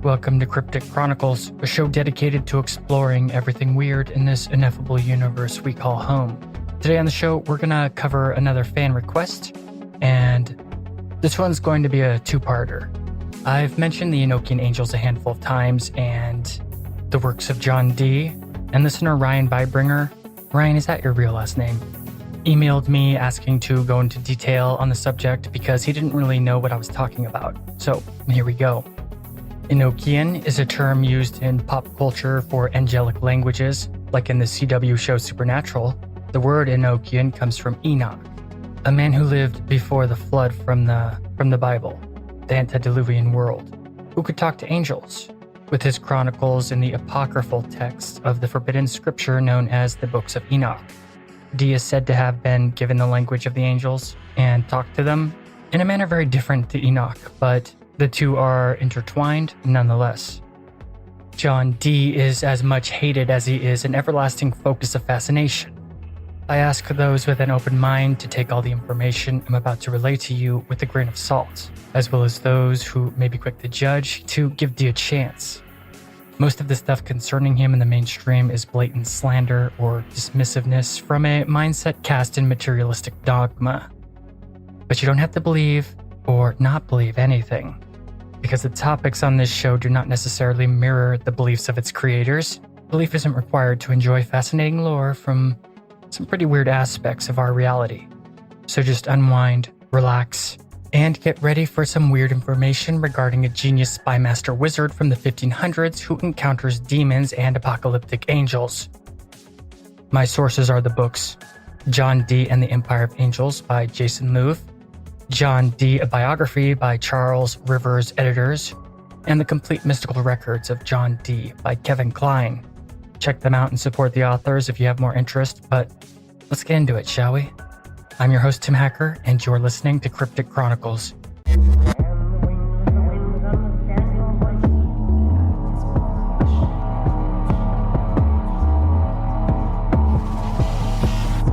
Welcome to Cryptic Chronicles, a show dedicated to exploring everything weird in this ineffable universe we call home. Today on the show, we're going to cover another fan request, and this one's going to be a two-parter. I've mentioned the Enochian angels a handful of times, and the works of John Dee, and listener Ryan Bybringer, Ryan, is that your real last name? Emailed me asking to go into detail on the subject because he didn't really know what I was talking about. So here we go. Enochian is a term used in pop culture for angelic languages, like in the CW show Supernatural. The word Enochian comes from Enoch, a man who lived before the flood from the Bible, the antediluvian world, who could talk to angels, with his chronicles in the apocryphal texts of the forbidden scripture known as the Books of Enoch. Dee is said to have been given the language of the angels and talked to them in a manner very different to Enoch, but the two are intertwined nonetheless. John Dee is as much hated as he is an everlasting focus of fascination. I ask those with an open mind to take all the information I'm about to relay to you with a grain of salt, as well as those who may be quick to judge to give Dee a chance. Most of the stuff concerning him in the mainstream is blatant slander or dismissiveness from a mindset cast in materialistic dogma. But you don't have to believe or not believe anything, because the topics on this show do not necessarily mirror the beliefs of its creators. Belief isn't required to enjoy fascinating lore from some pretty weird aspects of our reality. So just unwind, relax, and get ready for some weird information regarding a genius spy master wizard from the 1500s who encounters demons and apocalyptic angels. My sources are the books John Dee and the Empire of Angels by Jason Louv, John Dee, a biography by Charles Rivers Editors, and the complete mystical records of John Dee by Kevin Kline. Check them out and support the authors if you have more interest, but let's get into it, shall we? I'm your host, Tim Hacker, and you're listening to Cryptic Chronicles.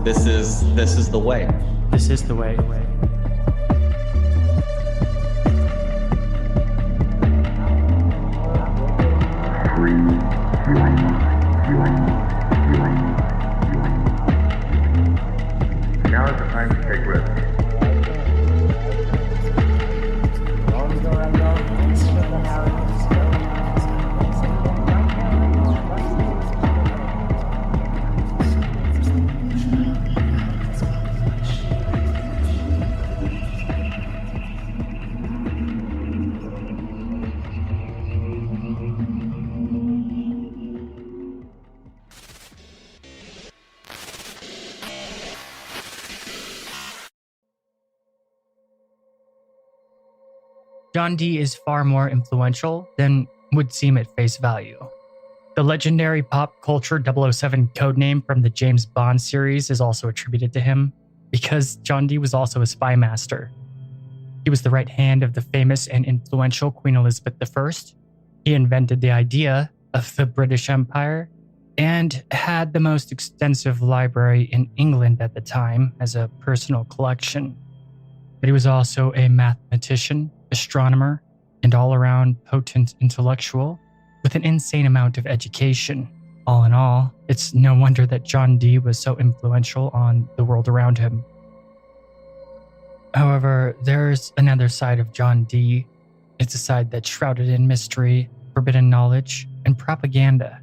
This is the way. This is the way. Now is the time to take risks. John Dee is far more influential than would seem at face value. The legendary pop culture 007 codename from the James Bond series is also attributed to him, because John Dee was also a spy master. He was the right hand of the famous and influential Queen Elizabeth I. He invented the idea of the British Empire and had the most extensive library in England at the time as a personal collection. But he was also a mathematician, astronomer, and all-around potent intellectual with an insane amount of education. All in all, it's no wonder that John Dee was so influential on the world around him. However, there's another side of John Dee. It's a side that's shrouded in mystery, forbidden knowledge, and propaganda.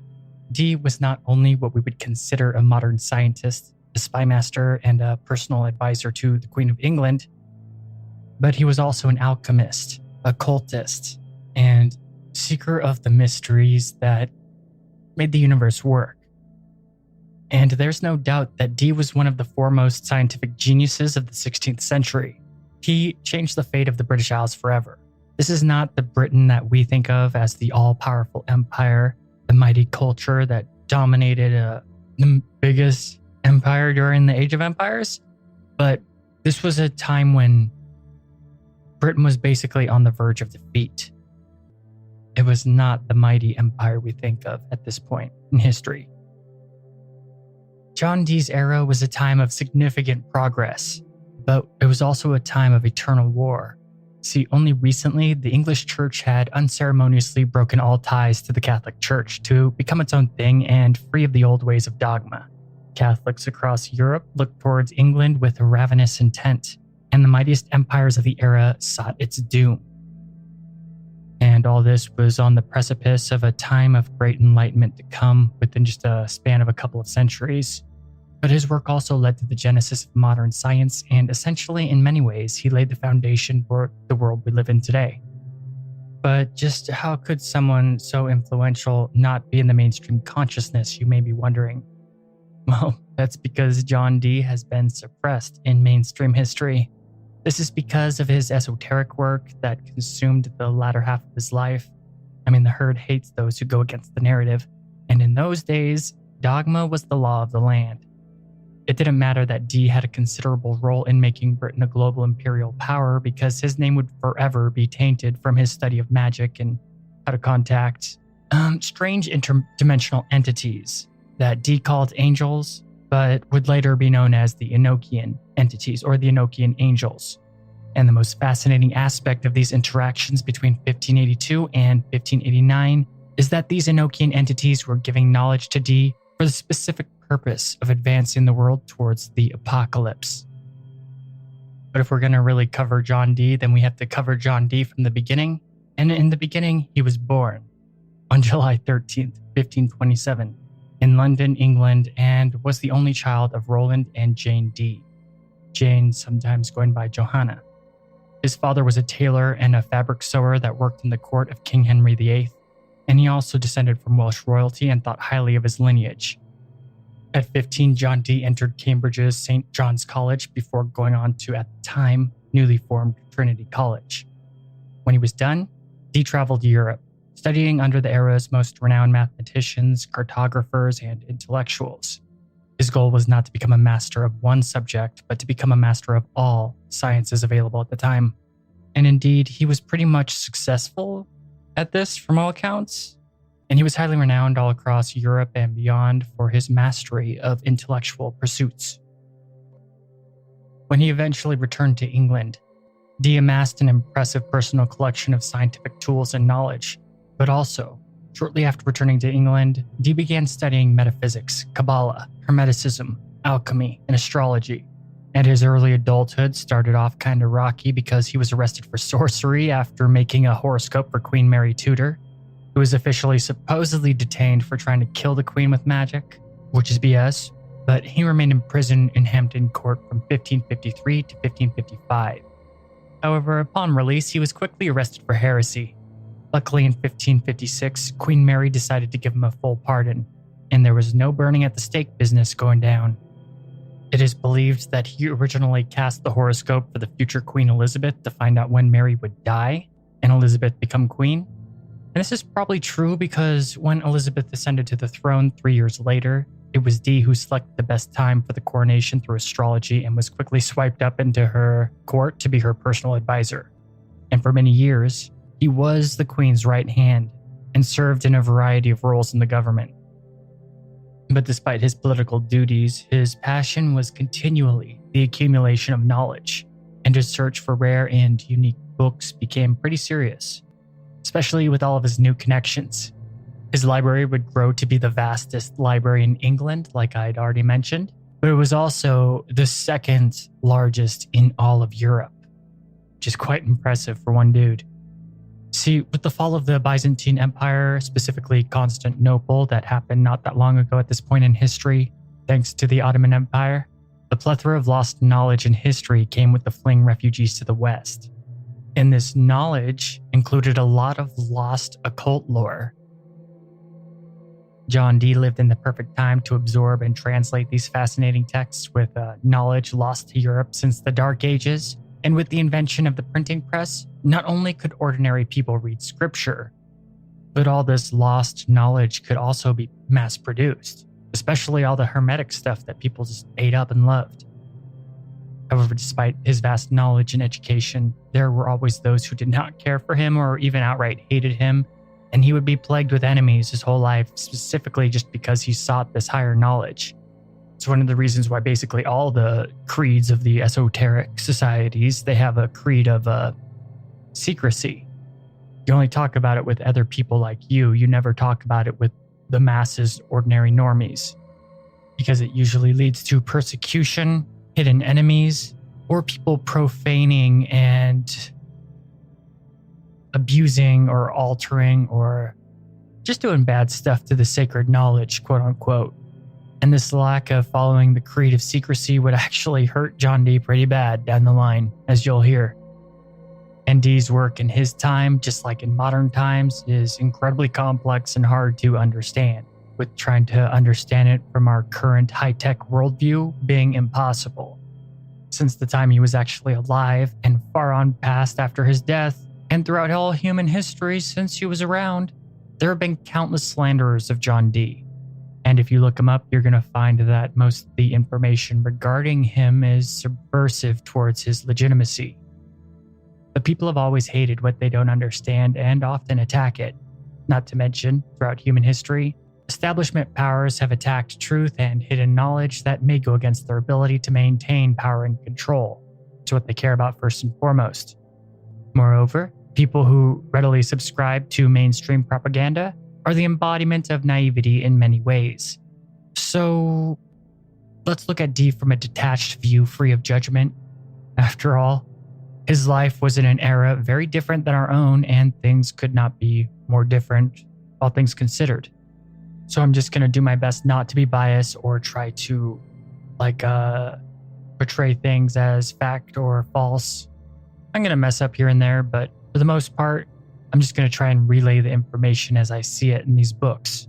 Dee was not only what we would consider a modern scientist, a spy master, and a personal advisor to the Queen of England, but he was also an alchemist, occultist, and seeker of the mysteries that made the universe work. And there's no doubt that Dee was one of the foremost scientific geniuses of the 16th century. He changed the fate of the British Isles forever. This is not the Britain that we think of as the all-powerful empire, the mighty culture that dominated the biggest empire during the Age of Empires, but this was a time when Britain was basically on the verge of defeat. It was not the mighty empire we think of at this point in history. John Dee's era was a time of significant progress, but it was also a time of eternal war. See, only recently, the English church had unceremoniously broken all ties to the Catholic Church to become its own thing and free of the old ways of dogma. Catholics across Europe looked towards England with a ravenous intent, and the mightiest empires of the era sought its doom. And all this was on the precipice of a time of great enlightenment to come within just a span of a couple of centuries. But his work also led to the genesis of modern science, and essentially, in many ways, he laid the foundation for the world we live in today. But just how could someone so influential not be in the mainstream consciousness, you may be wondering? Well, that's because John Dee has been suppressed in mainstream history. This is because of his esoteric work that consumed the latter half of his life. I mean, the herd hates those who go against the narrative, and in those days, dogma was the law of the land. It didn't matter that Dee had a considerable role in making Britain a global imperial power because his name would forever be tainted from his study of magic and how to contact strange interdimensional entities that Dee called angels, but would later be known as the Enochian entities or the Enochian angels. And the most fascinating aspect of these interactions between 1582 and 1589 is that these Enochian entities were giving knowledge to Dee for the specific purpose of advancing the world towards the apocalypse. But if we're going to really cover John Dee, then we have to cover John Dee from the beginning. And in the beginning, he was born on July 13th, 1527, in London, England, and was the only child of Roland and Jane Dee. Jane, sometimes going by Johanna. His father was a tailor and a fabric sewer that worked in the court of King Henry VIII, and he also descended from Welsh royalty and thought highly of his lineage. At 15, John Dee entered Cambridge's St. John's College before going on to, at the time, newly formed Trinity College. When he was done, Dee traveled Europe, studying under the era's most renowned mathematicians, cartographers, and intellectuals. His goal was not to become a master of one subject, but to become a master of all sciences available at the time. And indeed, he was pretty much successful at this from all accounts. And he was highly renowned all across Europe and beyond for his mastery of intellectual pursuits. When he eventually returned to England, Dee amassed an impressive personal collection of scientific tools and knowledge, but also, shortly after returning to England, Dee began studying metaphysics, Kabbalah, Hermeticism, alchemy, and astrology. And his early adulthood started off kind of rocky because he was arrested for sorcery after making a horoscope for Queen Mary Tudor, who was officially supposedly detained for trying to kill the Queen with magic, which is BS, but he remained in prison in Hampton Court from 1553 to 1555. However, upon release, he was quickly arrested for heresy. Luckily, in 1556, Queen Mary decided to give him a full pardon, and there was no burning at the stake business going down. It is believed that he originally cast the horoscope for the future Queen Elizabeth to find out when Mary would die and Elizabeth become queen. And this is probably true because when Elizabeth ascended to the throne 3 years later, it was Dee who selected the best time for the coronation through astrology and was quickly swiped up into her court to be her personal advisor. And for many years, he was the Queen's right hand and served in a variety of roles in the government. But despite his political duties, his passion was continually the accumulation of knowledge, and his search for rare and unique books became pretty serious, especially with all of his new connections. His library would grow to be the vastest library in England, like I'd already mentioned, but it was also the second largest in all of Europe, which is quite impressive for one dude. See, with the fall of the Byzantine Empire, specifically Constantinople, that happened not that long ago at this point in history, thanks to the Ottoman Empire, the plethora of lost knowledge and history came with the fleeing refugees to the West. And this knowledge included a lot of lost occult lore. John Dee lived in the perfect time to absorb and translate these fascinating texts with knowledge lost to Europe since the Dark Ages. And with the invention of the printing press, not only could ordinary people read scripture, but all this lost knowledge could also be mass-produced, especially all the hermetic stuff that people just ate up and loved. However, despite his vast knowledge and education, there were always those who did not care for him or even outright hated him, and he would be plagued with enemies his whole life, specifically just because he sought this higher knowledge. It's one of the reasons why basically all the creeds of the esoteric societies, they have a creed of secrecy. You only talk about it with other people like you. You never talk about it with the masses, ordinary normies, because it usually leads to persecution, hidden enemies, or people profaning and abusing or altering or just doing bad stuff to the sacred knowledge, quote unquote. And this lack of following the creed of secrecy would actually hurt John Dee pretty bad down the line, as you'll hear. And Dee's work in his time, just like in modern times, is incredibly complex and hard to understand, with trying to understand it from our current high-tech worldview being impossible. Since the time he was actually alive and far on past after his death, and throughout all human history since he was around, there have been countless slanderers of John Dee. And if you look him up, you're going to find that most of the information regarding him is subversive towards his legitimacy. But people have always hated what they don't understand and often attack it. Not to mention, throughout human history, establishment powers have attacked truth and hidden knowledge that may go against their ability to maintain power and control. It's what they care about first and foremost. Moreover, people who readily subscribe to mainstream propaganda are the embodiment of naivety in many ways. So, let's look at Dee from a detached view free of judgment. After all, his life was in an era very different than our own, and things could not be more different, all things considered. So I'm just going to do my best not to be biased or try to portray things as fact or false. I'm going to mess up here and there, but for the most part, I'm just going to try and relay the information as I see it in these books.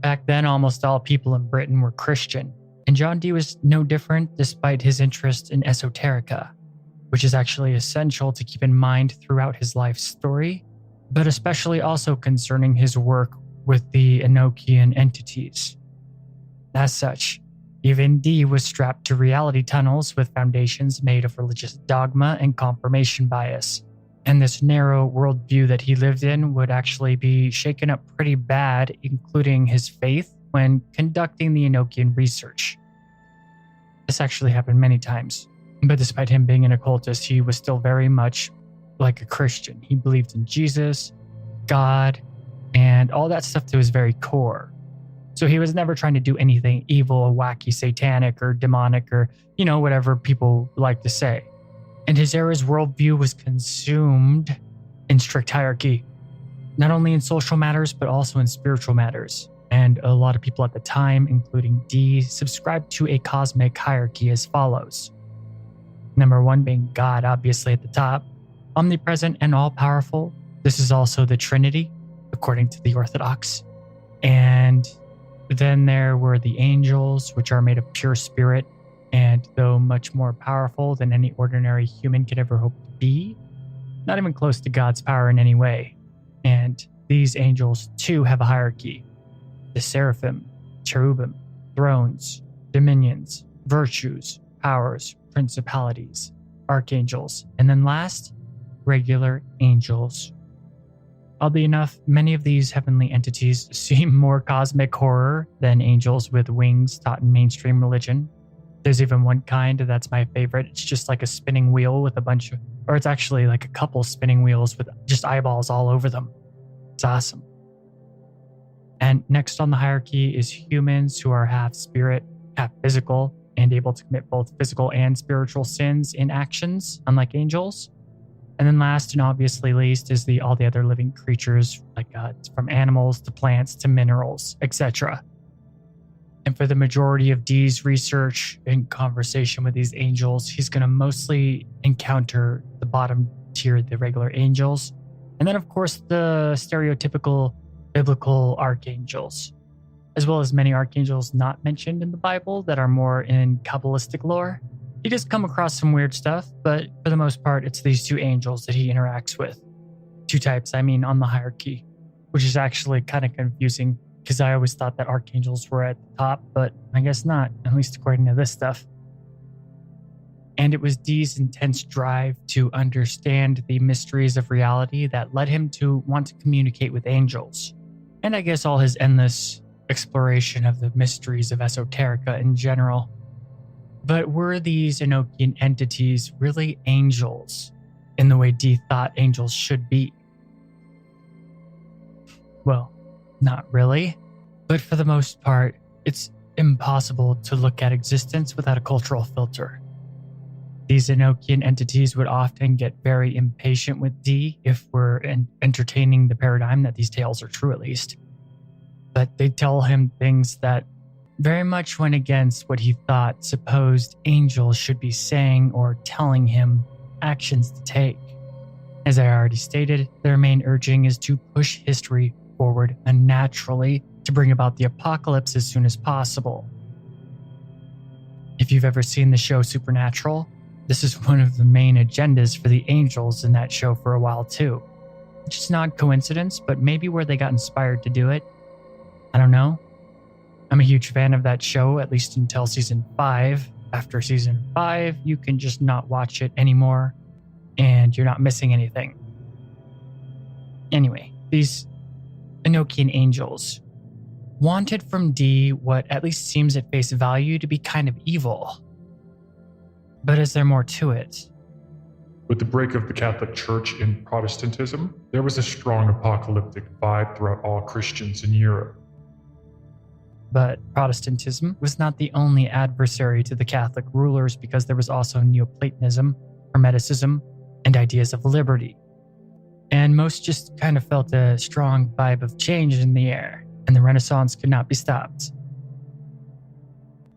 Back then, almost all people in Britain were Christian, and John Dee was no different despite his interest in esoterica, which is actually essential to keep in mind throughout his life story, but especially also concerning his work with the Enochian entities. As such, even Dee was strapped to reality tunnels with foundations made of religious dogma and confirmation bias, and this narrow worldview that he lived in would actually be shaken up pretty bad, including his faith, when conducting the Enochian research. This actually happened many times. But despite him being an occultist, he was still very much like a Christian. He believed in Jesus, God, and all that stuff to his very core. So he was never trying to do anything evil, wacky, satanic, or demonic, or, whatever people like to say. And his era's worldview was consumed in strict hierarchy, not only in social matters, but also in spiritual matters. And a lot of people at the time, including Dee, subscribed to a cosmic hierarchy as follows. Number one being God, obviously at the top, omnipresent and all-powerful. This is also the Trinity, according to the Orthodox. And then there were the angels, which are made of pure spirit, and though much more powerful than any ordinary human could ever hope to be, not even close to God's power in any way. And these angels, too, have a hierarchy. The seraphim, cherubim, thrones, dominions, virtues, powers, principalities, archangels, and then last, regular angels. Oddly enough, many of these heavenly entities seem more cosmic horror than angels with wings taught in mainstream religion. There's even one kind that's my favorite. It's just like a spinning wheel with it's actually like a couple spinning wheels with just eyeballs all over them. It's awesome. And next on the hierarchy is humans who are half spirit, half physical, and able to commit both physical and spiritual sins in actions, unlike angels. And then last and obviously least is all the other living creatures, from animals to plants to minerals, etc. And for the majority of Dee's research and conversation with these angels, he's going to mostly encounter the bottom tier, the regular angels, and then of course the stereotypical biblical archangels, as well as many archangels not mentioned in the Bible that are more in Kabbalistic lore. He does come across some weird stuff, but for the most part, it's these two angels that he interacts with. Two types, on the hierarchy, which is actually kind of confusing because I always thought that archangels were at the top, but I guess not, at least according to this stuff. And it was Dee's intense drive to understand the mysteries of reality that led him to want to communicate with angels. And I guess all his endless exploration of the mysteries of esoterica in general. But were these Enochian entities really angels? in the way Dee thought angels should be. Well, not really, but for the most part, it's impossible to look at existence without a cultural filter. These Enochian entities would often get very impatient with Dee if we're entertaining the paradigm that these tales are true, at least. But they tell him things that very much went against what he thought supposed angels should be saying or telling him actions to take. As I already stated, their main urging is to push history forward unnaturally to bring about the apocalypse as soon as possible. If you've ever seen the show Supernatural, this is one of the main agendas for the angels in that show for a while too. Which is not coincidence, but maybe where they got inspired to do it. I don't know. I'm a huge fan of that show, at least until season 5. After season 5, you can just not watch it anymore, and you're not missing anything. Anyway, these Enochian angels wanted from Dee what at least seems at face value to be kind of evil. But is there more to it? With the break of the Catholic Church in Protestantism, there was a strong apocalyptic vibe throughout all Christians in Europe. But Protestantism was not the only adversary to the Catholic rulers, because there was also Neoplatonism, Hermeticism, and ideas of liberty. And most just kind of felt a strong vibe of change in the air, and the Renaissance could not be stopped.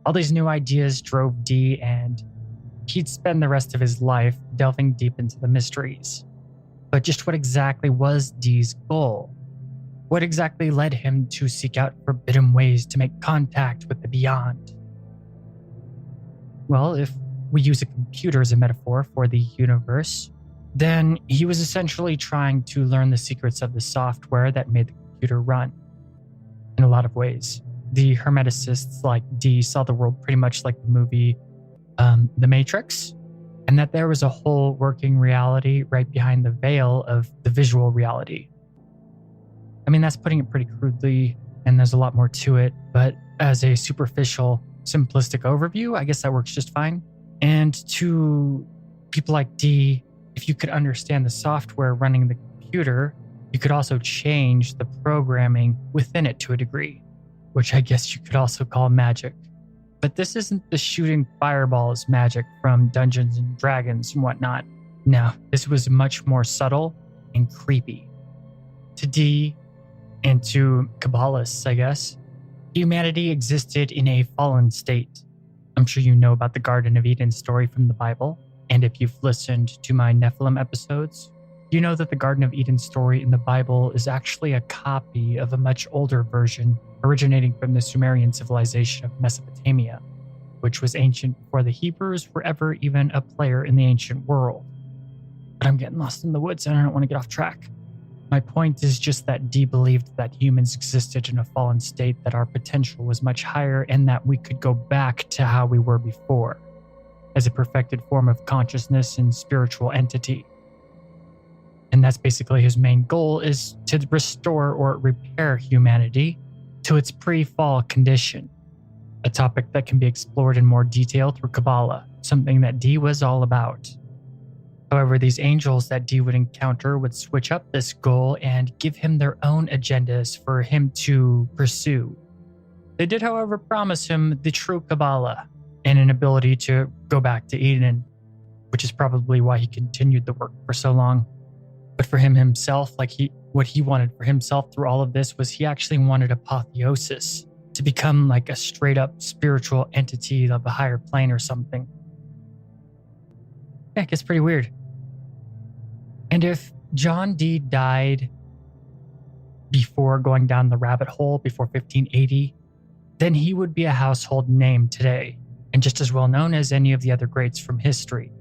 All these new ideas drove Dee, and he'd spend the rest of his life delving deep into the mysteries. But just what exactly was Dee's goal? What exactly led him to seek out forbidden ways to make contact with the beyond? Well, if we use a computer as a metaphor for the universe, then he was essentially trying to learn the secrets of the software that made the computer run. In a lot of ways, the Hermeticists like Dee saw the world pretty much like the movie The Matrix, and that there was a whole working reality right behind the veil of the visual reality. I mean, that's putting it pretty crudely, and there's a lot more to it, but as a superficial, simplistic overview, I guess that works just fine. And to people like Dee, if you could understand the software running the computer, you could also change the programming within it to a degree, which I guess you could also call magic. But this isn't the shooting fireballs magic from Dungeons and Dragons and whatnot. No, this was much more subtle and creepy. To Dee, and to Kabbalists, I guess, humanity existed in a fallen state. I'm sure you know about the Garden of Eden story from the Bible, and if you've listened to my Nephilim episodes, you know that the Garden of Eden story in the Bible is actually a copy of a much older version originating from the Sumerian civilization of Mesopotamia, which was ancient before the Hebrews were ever even a player in the ancient world. But I'm getting lost in the woods and I don't want to get off track. My point is just that Dee believed that humans existed in a fallen state, that our potential was much higher, and that we could go back to how we were before, as a perfected form of consciousness and spiritual entity. And that's basically his main goal, is to restore or repair humanity to its pre-fall condition, a topic that can be explored in more detail through Kabbalah, something that Dee was all about. However, these angels that Dee would encounter would switch up this goal and give him their own agendas for him to pursue. They did, however, promise him the true Kabbalah and an ability to go back to Eden, which is probably why he continued the work for so long. But for him himself, what he wanted for himself through all of this was he actually wanted apotheosis, to become like a straight up spiritual entity of a higher plane or something. Yeah, it gets pretty weird. And if John Dee died before going down the rabbit hole before 1580, then he would be a household name today, and just as well known as any of the other greats from history.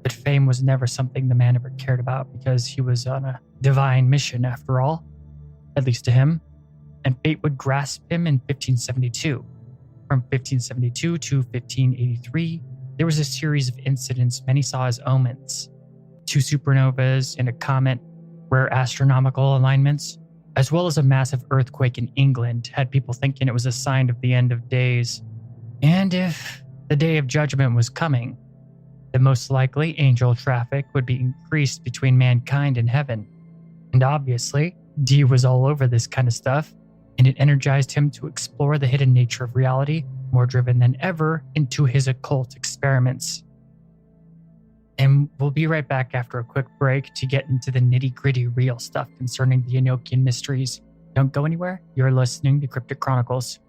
But fame was never something the man ever cared about, because he was on a divine mission after all, at least to him, and fate would grasp him in 1572. From 1572 to 1583, there was a series of incidents many saw as omens. 2 supernovas and a comet, rare astronomical alignments, as well as a massive earthquake in England had people thinking it was a sign of the end of days. And if the day of judgment was coming, that most likely angel traffic would be increased between mankind and heaven. And obviously, D was all over this kind of stuff, and it energized him to explore the hidden nature of reality, more driven than ever into his occult experiments. And we'll be right back after a quick break to get into the nitty-gritty real stuff concerning the Enochian mysteries. Don't go anywhere. You're listening to Cryptic Chronicles.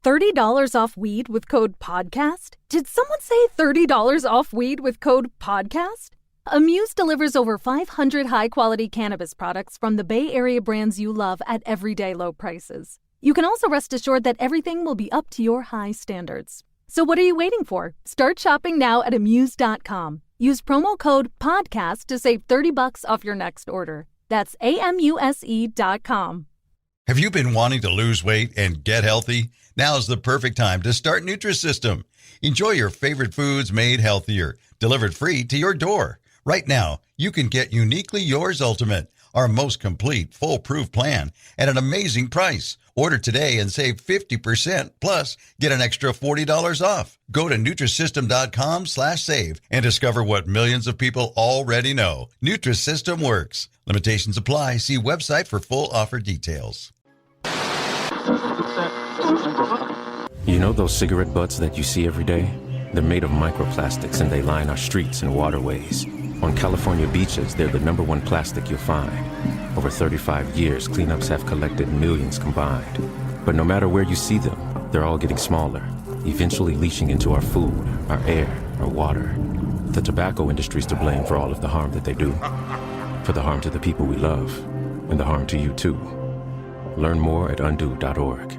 $30 off weed with code PODCAST? Did someone say $30 off weed with code PODCAST? Amuse delivers over 500 high-quality cannabis products from the Bay Area brands you love at everyday low prices. You can also rest assured that everything will be up to your high standards. So what are you waiting for? Start shopping now at Amuse.com. Use promo code PODCAST to save $30 off your next order. That's AMUSE.com. Have you been wanting to lose weight and get healthy? Now's the perfect time to start Nutrisystem. Enjoy your favorite foods made healthier, delivered free to your door. Right now, you can get Uniquely Yours Ultimate, our most complete, foolproof plan, at an amazing price. Order today and save 50%, plus get an extra $40 off. Go to Nutrisystem.com/save and discover what millions of people already know. Nutrisystem works. Limitations apply. See website for full offer details. You know those cigarette butts that you see every day? They're made of microplastics and they line our streets and waterways. On California beaches, they're the #1 plastic you'll find. Over 35 years, cleanups have collected millions combined. But no matter where you see them, they're all getting smaller, eventually leaching into our food, our air, our water. The tobacco industry's to blame for all of the harm that they do. For the harm to the people we love, and the harm to you too. Learn more at undo.org.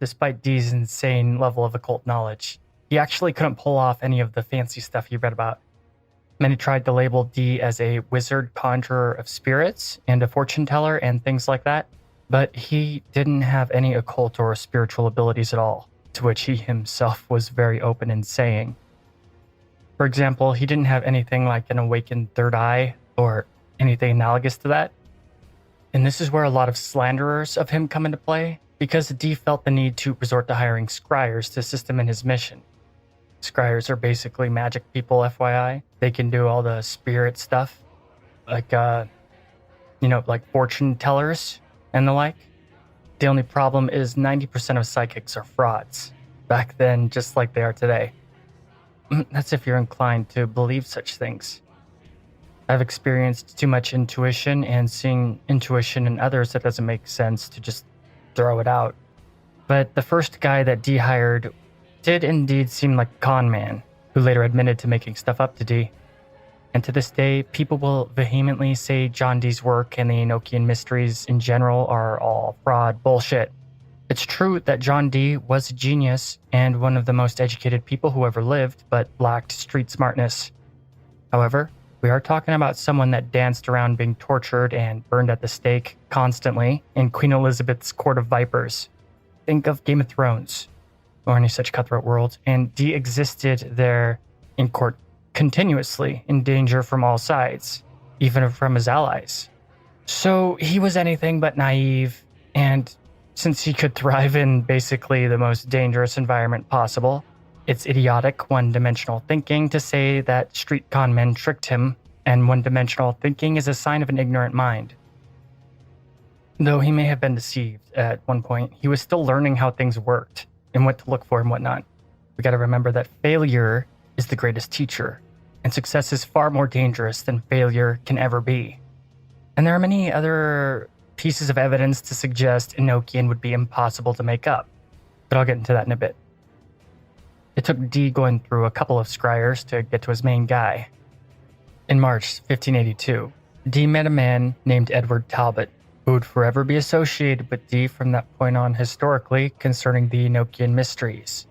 Despite D's insane level of occult knowledge, he actually couldn't pull off any of the fancy stuff he read about. Many tried to label D as a wizard conjurer of spirits and a fortune teller and things like that, but he didn't have any occult or spiritual abilities at all, to which he himself was very open in saying. For example, he didn't have anything like an awakened third eye or anything analogous to that. And this is where a lot of slanderers of him come into play, because D felt the need to resort to hiring scryers to assist him in his mission. Scryers are basically magic people, FYI. They can do all the spirit stuff, like, like fortune tellers and the like. The only problem is 90% of psychics are frauds. Back then, just like they are today. That's if you're inclined to believe such things. I've experienced too much intuition, and seeing intuition in others that doesn't make sense to just throw it out. But the first guy that D hired did indeed seem like a con man, who later admitted to making stuff up to D. And to this day, people will vehemently say John D's work and the Enochian mysteries in general are all fraud bullshit. It's true that John D was a genius and one of the most educated people who ever lived, but lacked street smartness. However, we are talking about someone that danced around being tortured and burned at the stake constantly in Queen Elizabeth's Court of Vipers. Think of Game of Thrones, or any such cutthroat world, and D existed there in court continuously, in danger from all sides, even from his allies. So he was anything but naive, and since he could thrive in basically the most dangerous environment possible, it's idiotic one-dimensional thinking to say that street con men tricked him, and one-dimensional thinking is a sign of an ignorant mind. Though he may have been deceived at one point, he was still learning how things worked and what to look for and whatnot. We gotta remember that failure is the greatest teacher, and success is far more dangerous than failure can ever be. And there are many other pieces of evidence to suggest Enochian would be impossible to make up, but I'll get into that in a bit. It took D going through a couple of scryers to get to his main guy. In March 1582, D met a man named Edward Talbot, who would forever be associated with D from that point on historically concerning the Enochian mysteries.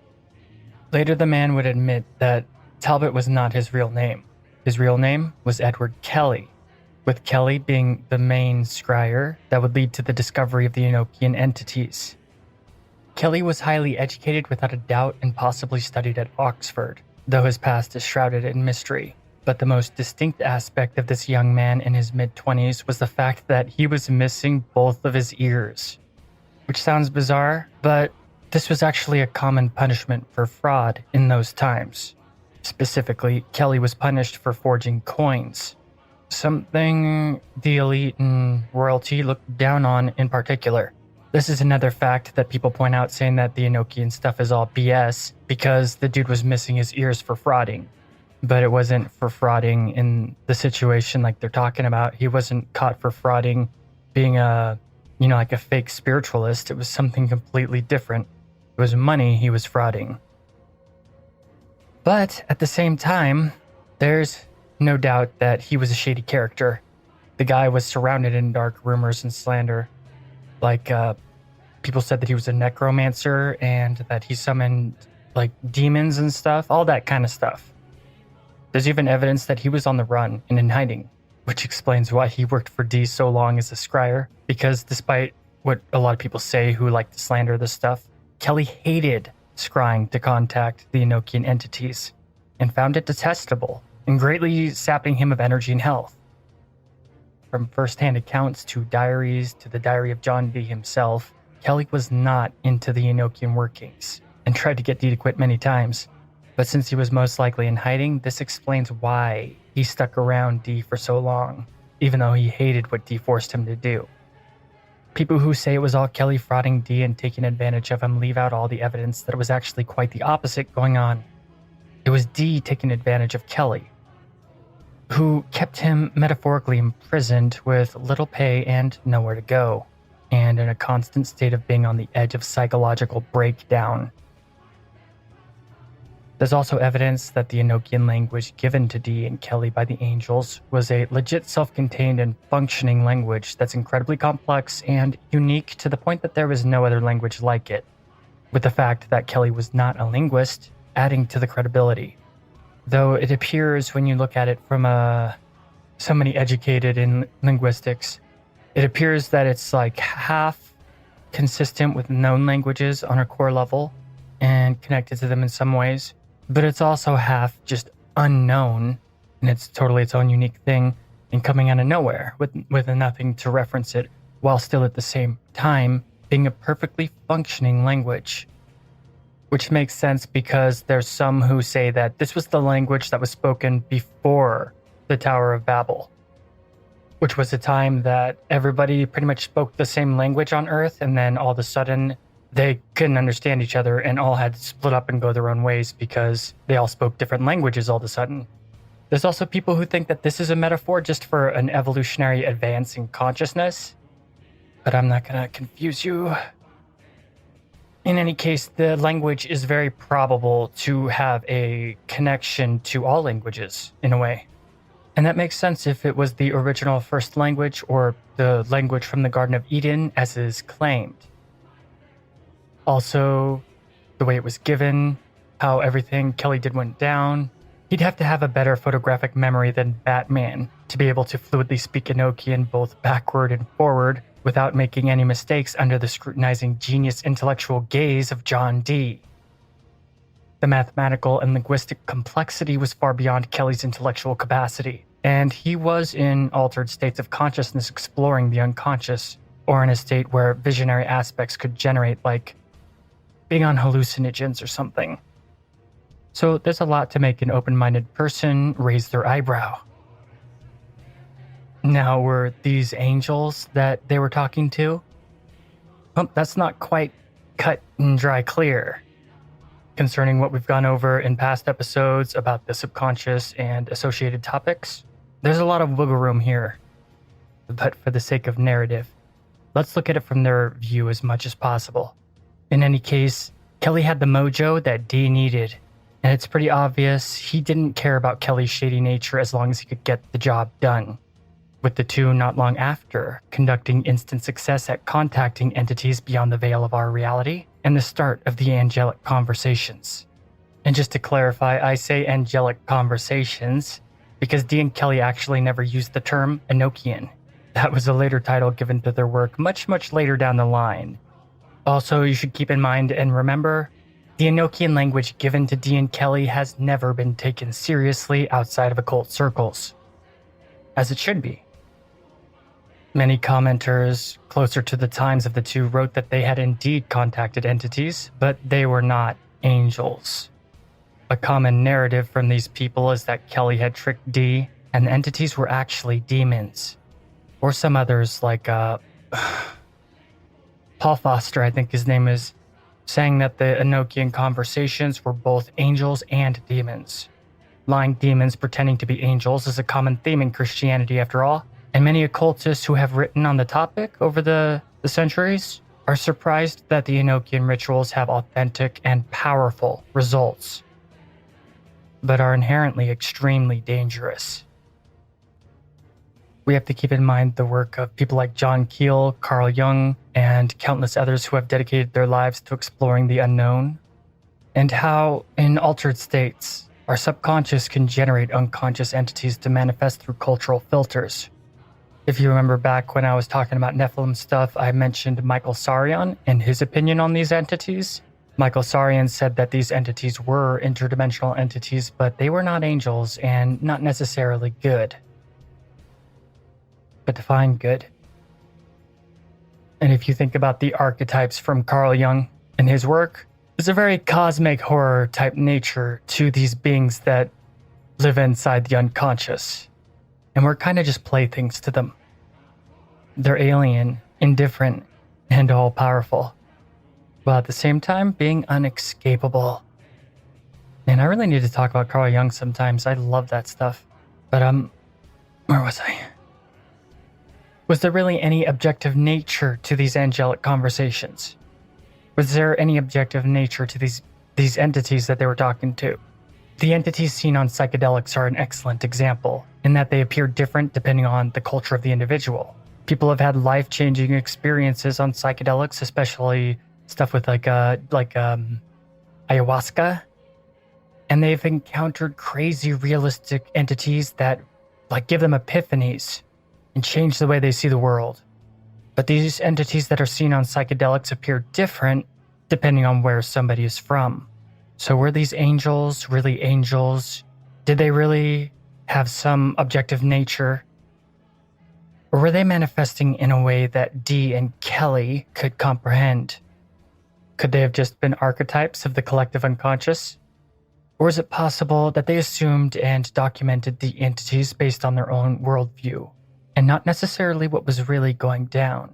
Later, the man would admit that Talbot was not his real name. His real name was Edward Kelly, with Kelly being the main scryer that would lead to the discovery of the Enochian entities. Kelly was highly educated without a doubt and possibly studied at Oxford, though his past is shrouded in mystery. But the most distinct aspect of this young man in his mid-20s was the fact that he was missing both of his ears. which sounds bizarre, but this was actually a common punishment for fraud in those times. Specifically, Kelly was punished for forging coins, something the elite and royalty looked down on in particular. This is another fact that people point out, saying that the Enochian stuff is all BS because the dude was missing his ears for frauding. But it wasn't for frauding in the situation like they're talking about. He wasn't caught for frauding being like a fake spiritualist. It was something completely different. It was money he was frauding. But at the same time, there's no doubt that he was a shady character. The guy was surrounded in dark rumors and slander. People said that he was a necromancer and that he summoned demons and stuff, all that kind of stuff. There's even evidence that he was on the run and in hiding, which explains why he worked for D so long as a scryer, because despite what a lot of people say who like to slander this stuff, Kelly hated scrying to contact the Enochian entities and found it detestable and greatly sapping him of energy and health. From first-hand accounts to diaries to the diary of John D himself, Kelly was not into the Enochian workings and tried to get D to quit many times. But since he was most likely in hiding, this explains why he stuck around D for so long, even though he hated what D forced him to do. People who say it was all Kelly frauding D and taking advantage of him leave out all the evidence that it was actually quite the opposite going on. It was D taking advantage of Kelly, who kept him metaphorically imprisoned with little pay and nowhere to go, and in a constant state of being on the edge of psychological breakdown. There's also evidence that the Enochian language given to D and Kelly by the angels was a legit self-contained and functioning language that's incredibly complex and unique to the point that there was no other language like it, with the fact that Kelly was not a linguist adding to the credibility. Though it appears when you look at it from somebody educated in linguistics, it appears that it's half consistent with known languages on a core level and connected to them in some ways, but it's also half just unknown, and it's totally its own unique thing and coming out of nowhere with nothing to reference it, while still at the same time being a perfectly functioning language. Which makes sense because there's some who say that this was the language that was spoken before the Tower of Babel, which was a time that everybody pretty much spoke the same language on Earth, and then all of a sudden they couldn't understand each other and all had to split up and go their own ways because they all spoke different languages all of a sudden. There's also people who think that this is a metaphor just for an evolutionary advance in consciousness, but I'm not going to confuse you. In any case, the language is very probable to have a connection to all languages, in a way. And that makes sense if it was the original first language or the language from the Garden of Eden, as is claimed. Also, the way it was given, how everything Kelly did went down. He'd have to have a better photographic memory than Batman to be able to fluidly speak Enochian both backward and forward without making any mistakes under the scrutinizing genius intellectual gaze of John D. The mathematical and linguistic complexity was far beyond Kelly's intellectual capacity, and he was in altered states of consciousness exploring the unconscious, or in a state where visionary aspects could generate, like being on hallucinogens or something. So there's a lot to make an open-minded person raise their eyebrow. Now, were these angels that they were talking to? Well, that's not quite cut and dry clear. Concerning what we've gone over in past episodes about the subconscious and associated topics, there's a lot of wiggle room here. But for the sake of narrative, let's look at it from their view as much as possible. In any case, Kelly had the mojo that D needed, and it's pretty obvious he didn't care about Kelly's shady nature as long as he could get the job done, with the two not long after conducting instant success at contacting entities beyond the veil of our reality and the start of the angelic conversations. And just to clarify, I say angelic conversations because D and Kelly actually never used the term Enochian. That was a later title given to their work much, much later down the line. Also, you should keep in mind and remember, the Enochian language given to D and Kelly has never been taken seriously outside of occult circles, as it should be. Many commenters closer to the times of the two wrote that they had indeed contacted entities, but they were not angels. A common narrative from these people is that Kelly had tricked Dee, and the entities were actually demons. Or some others like Paul Foster, I think his name is, saying that the Enochian conversations were both angels and demons. Lying demons pretending to be angels is a common theme in Christianity after all, and many occultists who have written on the topic over the centuries are surprised that the Enochian rituals have authentic and powerful results, but are inherently extremely dangerous. We have to keep in mind the work of people like John Keel, Carl Jung, and countless others who have dedicated their lives to exploring the unknown, and how, in altered states, our subconscious can generate unconscious entities to manifest through cultural filters. If you remember back when I was talking about Nephilim stuff, I mentioned Michael Sarian and his opinion on these entities. Michael Sarian said that these entities were interdimensional entities, but they were not angels and not necessarily good. But define good. And if you think about the archetypes from Carl Jung and his work, there's a very cosmic horror type nature to these beings that live inside the unconscious. And we're kind of just playthings to them. They're alien, indifferent, and all-powerful, while at the same time being unescapable. And I really need to talk about Carl Jung sometimes. I love that stuff. But where was I? Was there really any objective nature to these angelic conversations? Was there any objective nature to these entities that they were talking to? The entities seen on psychedelics are an excellent example, in that they appear different depending on the culture of the individual. People have had life-changing experiences on psychedelics, especially stuff with like ayahuasca, and they've encountered crazy realistic entities that give them epiphanies and change the way they see the world. But these entities that are seen on psychedelics appear different depending on where somebody is from. So were these angels really angels? Did they really have some objective nature? Or were they manifesting in a way that Dee and Kelly could comprehend? Could they have just been archetypes of the collective unconscious? Or is it possible that they assumed and documented the entities based on their own worldview, and not necessarily what was really going down?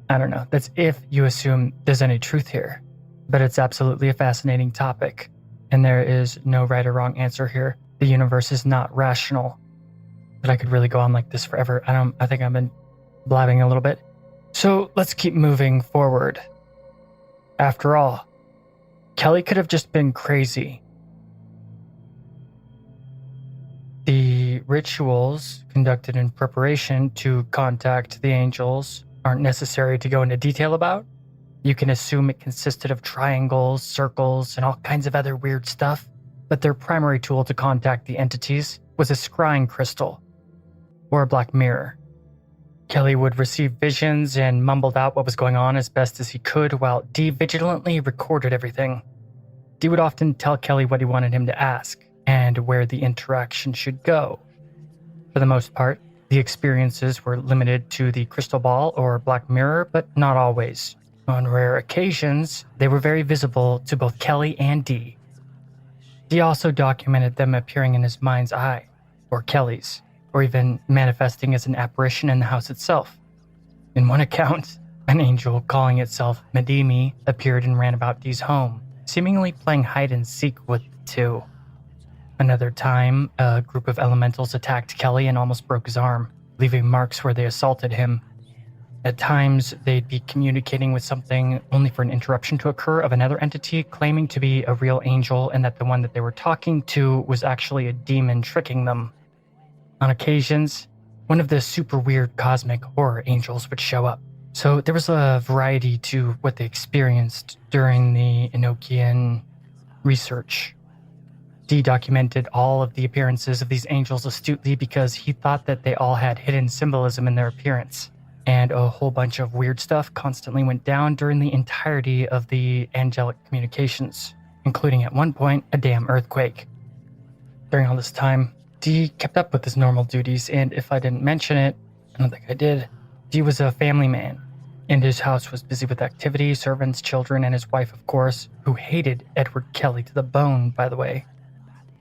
I don't know. That's if you assume there's any truth here. But it's absolutely a fascinating topic, and there is no right or wrong answer here. The universe is not rational. But I could really go on like this forever. I think I've been blabbing a little bit. So let's keep moving forward. After all, Kelly could have just been crazy. The rituals conducted in preparation to contact the angels aren't necessary to go into detail about. You can assume it consisted of triangles, circles, and all kinds of other weird stuff, but their primary tool to contact the entities was a scrying crystal, or a black mirror. Kelly would receive visions and mumbled out what was going on as best as he could, while Dee vigilantly recorded everything. Dee would often tell Kelly what he wanted him to ask, and where the interaction should go. For the most part, the experiences were limited to the crystal ball or black mirror, but not always. On rare occasions, they were very visible to both Kelly and Dee. Dee also documented them appearing in his mind's eye, or Kelly's, or even manifesting as an apparition in the house itself. In one account, an angel calling itself Medimi appeared and ran about Dee's home, seemingly playing hide and seek with the two. Another time, a group of elementals attacked Kelly and almost broke his arm, leaving marks where they assaulted him. At times, they'd be communicating with something only for an interruption to occur of another entity claiming to be a real angel, and that the one that they were talking to was actually a demon tricking them. On occasions, one of the super weird cosmic horror angels would show up. So there was a variety to what they experienced during the Enochian research. Dee documented all of the appearances of these angels astutely because he thought that they all had hidden symbolism in their appearance. And a whole bunch of weird stuff constantly went down during the entirety of the angelic communications, including at one point a damn earthquake. During all this time, Dee kept up with his normal duties, and if I didn't mention it, I don't think I did. Dee was a family man, and his house was busy with activity, servants, children, and his wife, of course, who hated Edward Kelly to the bone, by the way.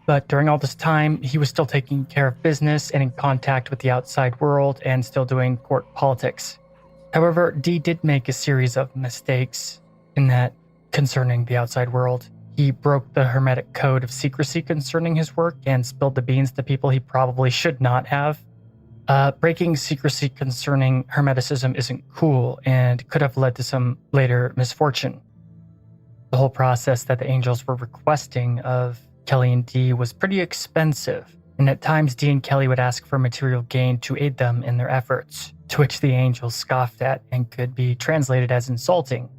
But during all this time, he was still taking care of business and in contact with the outside world and still doing court politics. However, Dee did make a series of mistakes in that concerning the outside world. He broke the hermetic code of secrecy concerning his work and spilled the beans to people he probably should not have. Breaking secrecy concerning hermeticism isn't cool and could have led to some later misfortune. The whole process that the angels were requesting of Kelly and Dee was pretty expensive, and at times Dee and Kelly would ask for material gain to aid them in their efforts, to which the angels scoffed at and could be translated as insulting.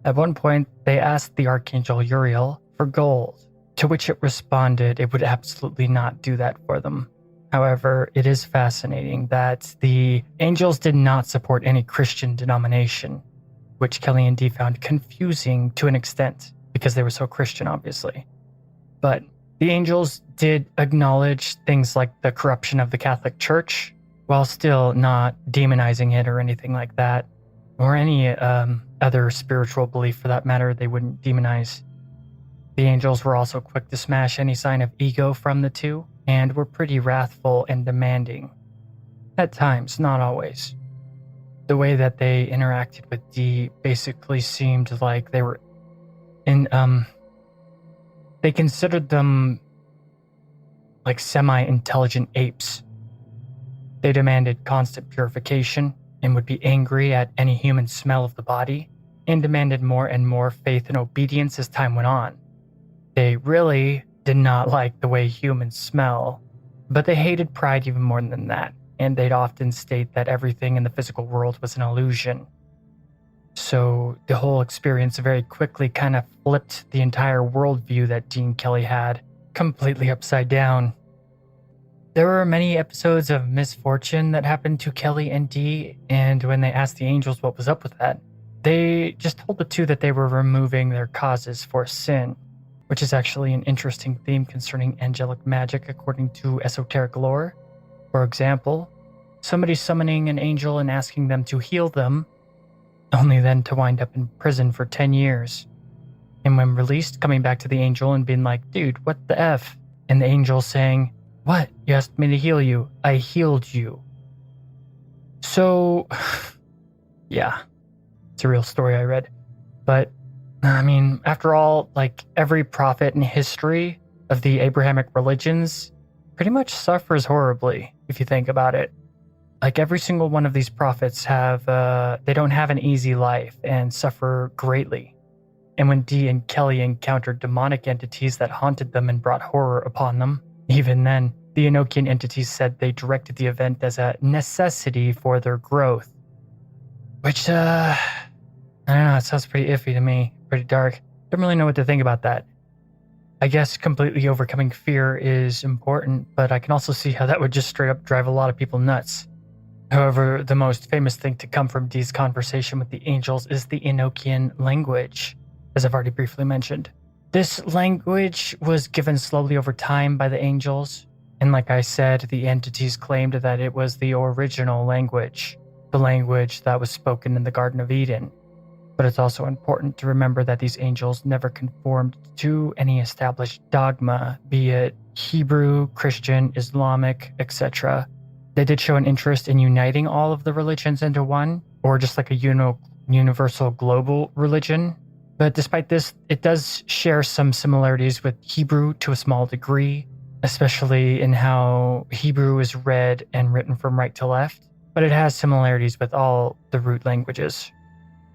At one point, they asked the archangel Uriel for gold, to which it responded it would absolutely not do that for them. However, it is fascinating that the angels did not support any Christian denomination, which Kelly and Dee found confusing to an extent, because they were so Christian, obviously. But the angels did acknowledge things like the corruption of the Catholic Church, while still not demonizing it or anything like that, or any other spiritual belief for that matter they wouldn't demonize. The angels were also quick to smash any sign of ego from the two, and were pretty wrathful and demanding. At times, not always. The way that they interacted with Dee basically seemed like they were they considered them like semi-intelligent apes. They demanded constant purification and would be angry at any human smell of the body, and demanded more and more faith and obedience as time went on. They really did not like the way humans smell, but they hated pride even more than that, and they'd often state that everything in the physical world was an illusion. So the whole experience very quickly kind of flipped the entire worldview that Dee and Kelly had completely upside down. There were many episodes of misfortune that happened to Kelly and Dee, and when they asked the angels what was up with that, they just told the two that they were removing their causes for sin, which is actually an interesting theme concerning angelic magic according to esoteric lore. For example, somebody summoning an angel and asking them to heal them, only then to wind up in prison for 10 years. And when released, coming back to the angel and being like, dude, what the F? And the angel saying, what? You asked me to heal you. I healed you. So, yeah, it's a real story I read. But, I mean, after all, like every prophet in history of the Abrahamic religions pretty much suffers horribly, if you think about it. Like every single one of these prophets they don't have an easy life and suffer greatly. And when Dee and Kelly encountered demonic entities that haunted them and brought horror upon them, even then, the Enochian entities said they directed the event as a necessity for their growth. Which, I don't know, it sounds pretty iffy to me, pretty dark. Don't really know what to think about that. I guess completely overcoming fear is important, but I can also see how that would just straight up drive a lot of people nuts. However, the most famous thing to come from Dee's conversation with the angels is the Enochian language, as I've already briefly mentioned. This language was given slowly over time by the angels, and like I said, the entities claimed that it was the original language, the language that was spoken in the Garden of Eden. But it's also important to remember that these angels never conformed to any established dogma, be it Hebrew, Christian, Islamic, etc. They did show an interest in uniting all of the religions into one, or just like a universal global religion. But despite this, it does share some similarities with Hebrew to a small degree, especially in how Hebrew is read and written from right to left, but it has similarities with all the root languages.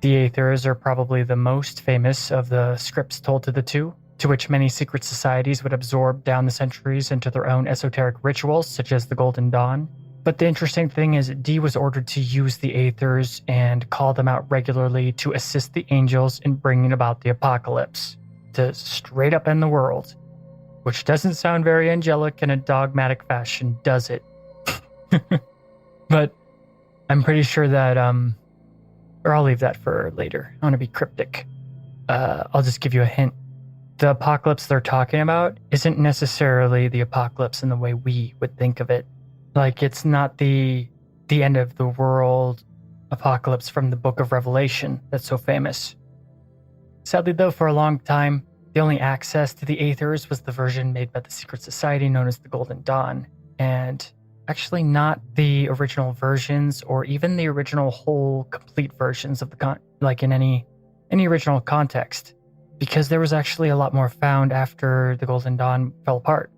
The Aethers are probably the most famous of the scripts told to the two, to which many secret societies would absorb down the centuries into their own esoteric rituals, such as the Golden Dawn. But the interesting thing is Dee was ordered to use the Aethers and call them out regularly to assist the angels in bringing about the apocalypse, to straight up end the world. Which doesn't sound very angelic in a dogmatic fashion, does it? But I'm pretty sure that, or I'll leave that for later. I want to be cryptic. I'll just give you a hint. The apocalypse they're talking about isn't necessarily the apocalypse in the way we would think of it. Like, it's not the the end of the world apocalypse from the book of Revelation that's so famous. Sadly, though, for a long time, the only access to the Aethers was the version made by the secret society known as the Golden Dawn, and actually not the original versions or even the original whole complete versions of the in any original context, because there was actually a lot more found after the Golden Dawn fell apart.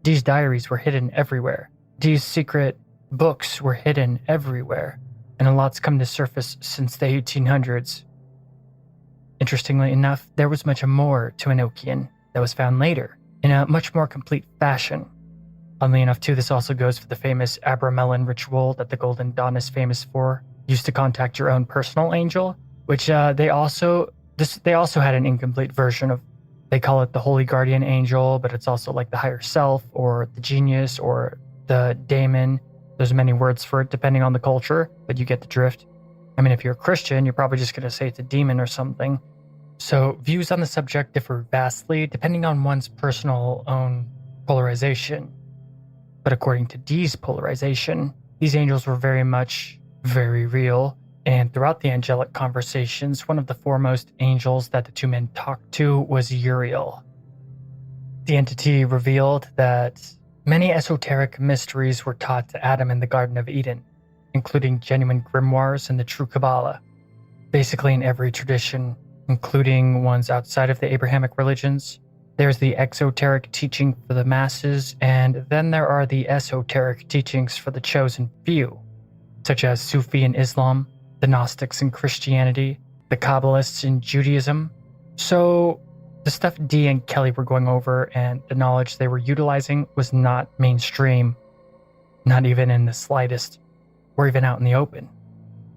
These diaries were hidden everywhere. These secret books were hidden everywhere, and a lot's come to surface since the 1800s. Interestingly enough, there was much more to Enochian that was found later, in a much more complete fashion. Funnily enough, too, this also goes for the famous Abramelin ritual that the Golden Dawn is famous for, used to contact your own personal angel, which they also had an incomplete version of. They call it the Holy Guardian Angel, but it's also like the higher self, or the genius, or the daemon. There's many words for it depending on the culture, but you get the drift. I mean, if you're a Christian, you're probably just going to say it's a demon or something. So views on the subject differ vastly depending on one's personal own polarization. But according to Dee's polarization, these angels were very real, and throughout the angelic conversations, one of the foremost angels that the two men talked to was Uriel. The entity revealed that many esoteric mysteries were taught to Adam in the Garden of Eden, including genuine grimoires and the true Kabbalah. Basically in every tradition, including ones outside of the Abrahamic religions, there's the exoteric teaching for the masses, and then there are the esoteric teachings for the chosen few, such as Sufi in Islam, the Gnostics in Christianity, the Kabbalists in Judaism. So the stuff Dee and Kelly were going over and the knowledge they were utilizing was not mainstream, not even in the slightest, or even out in the open.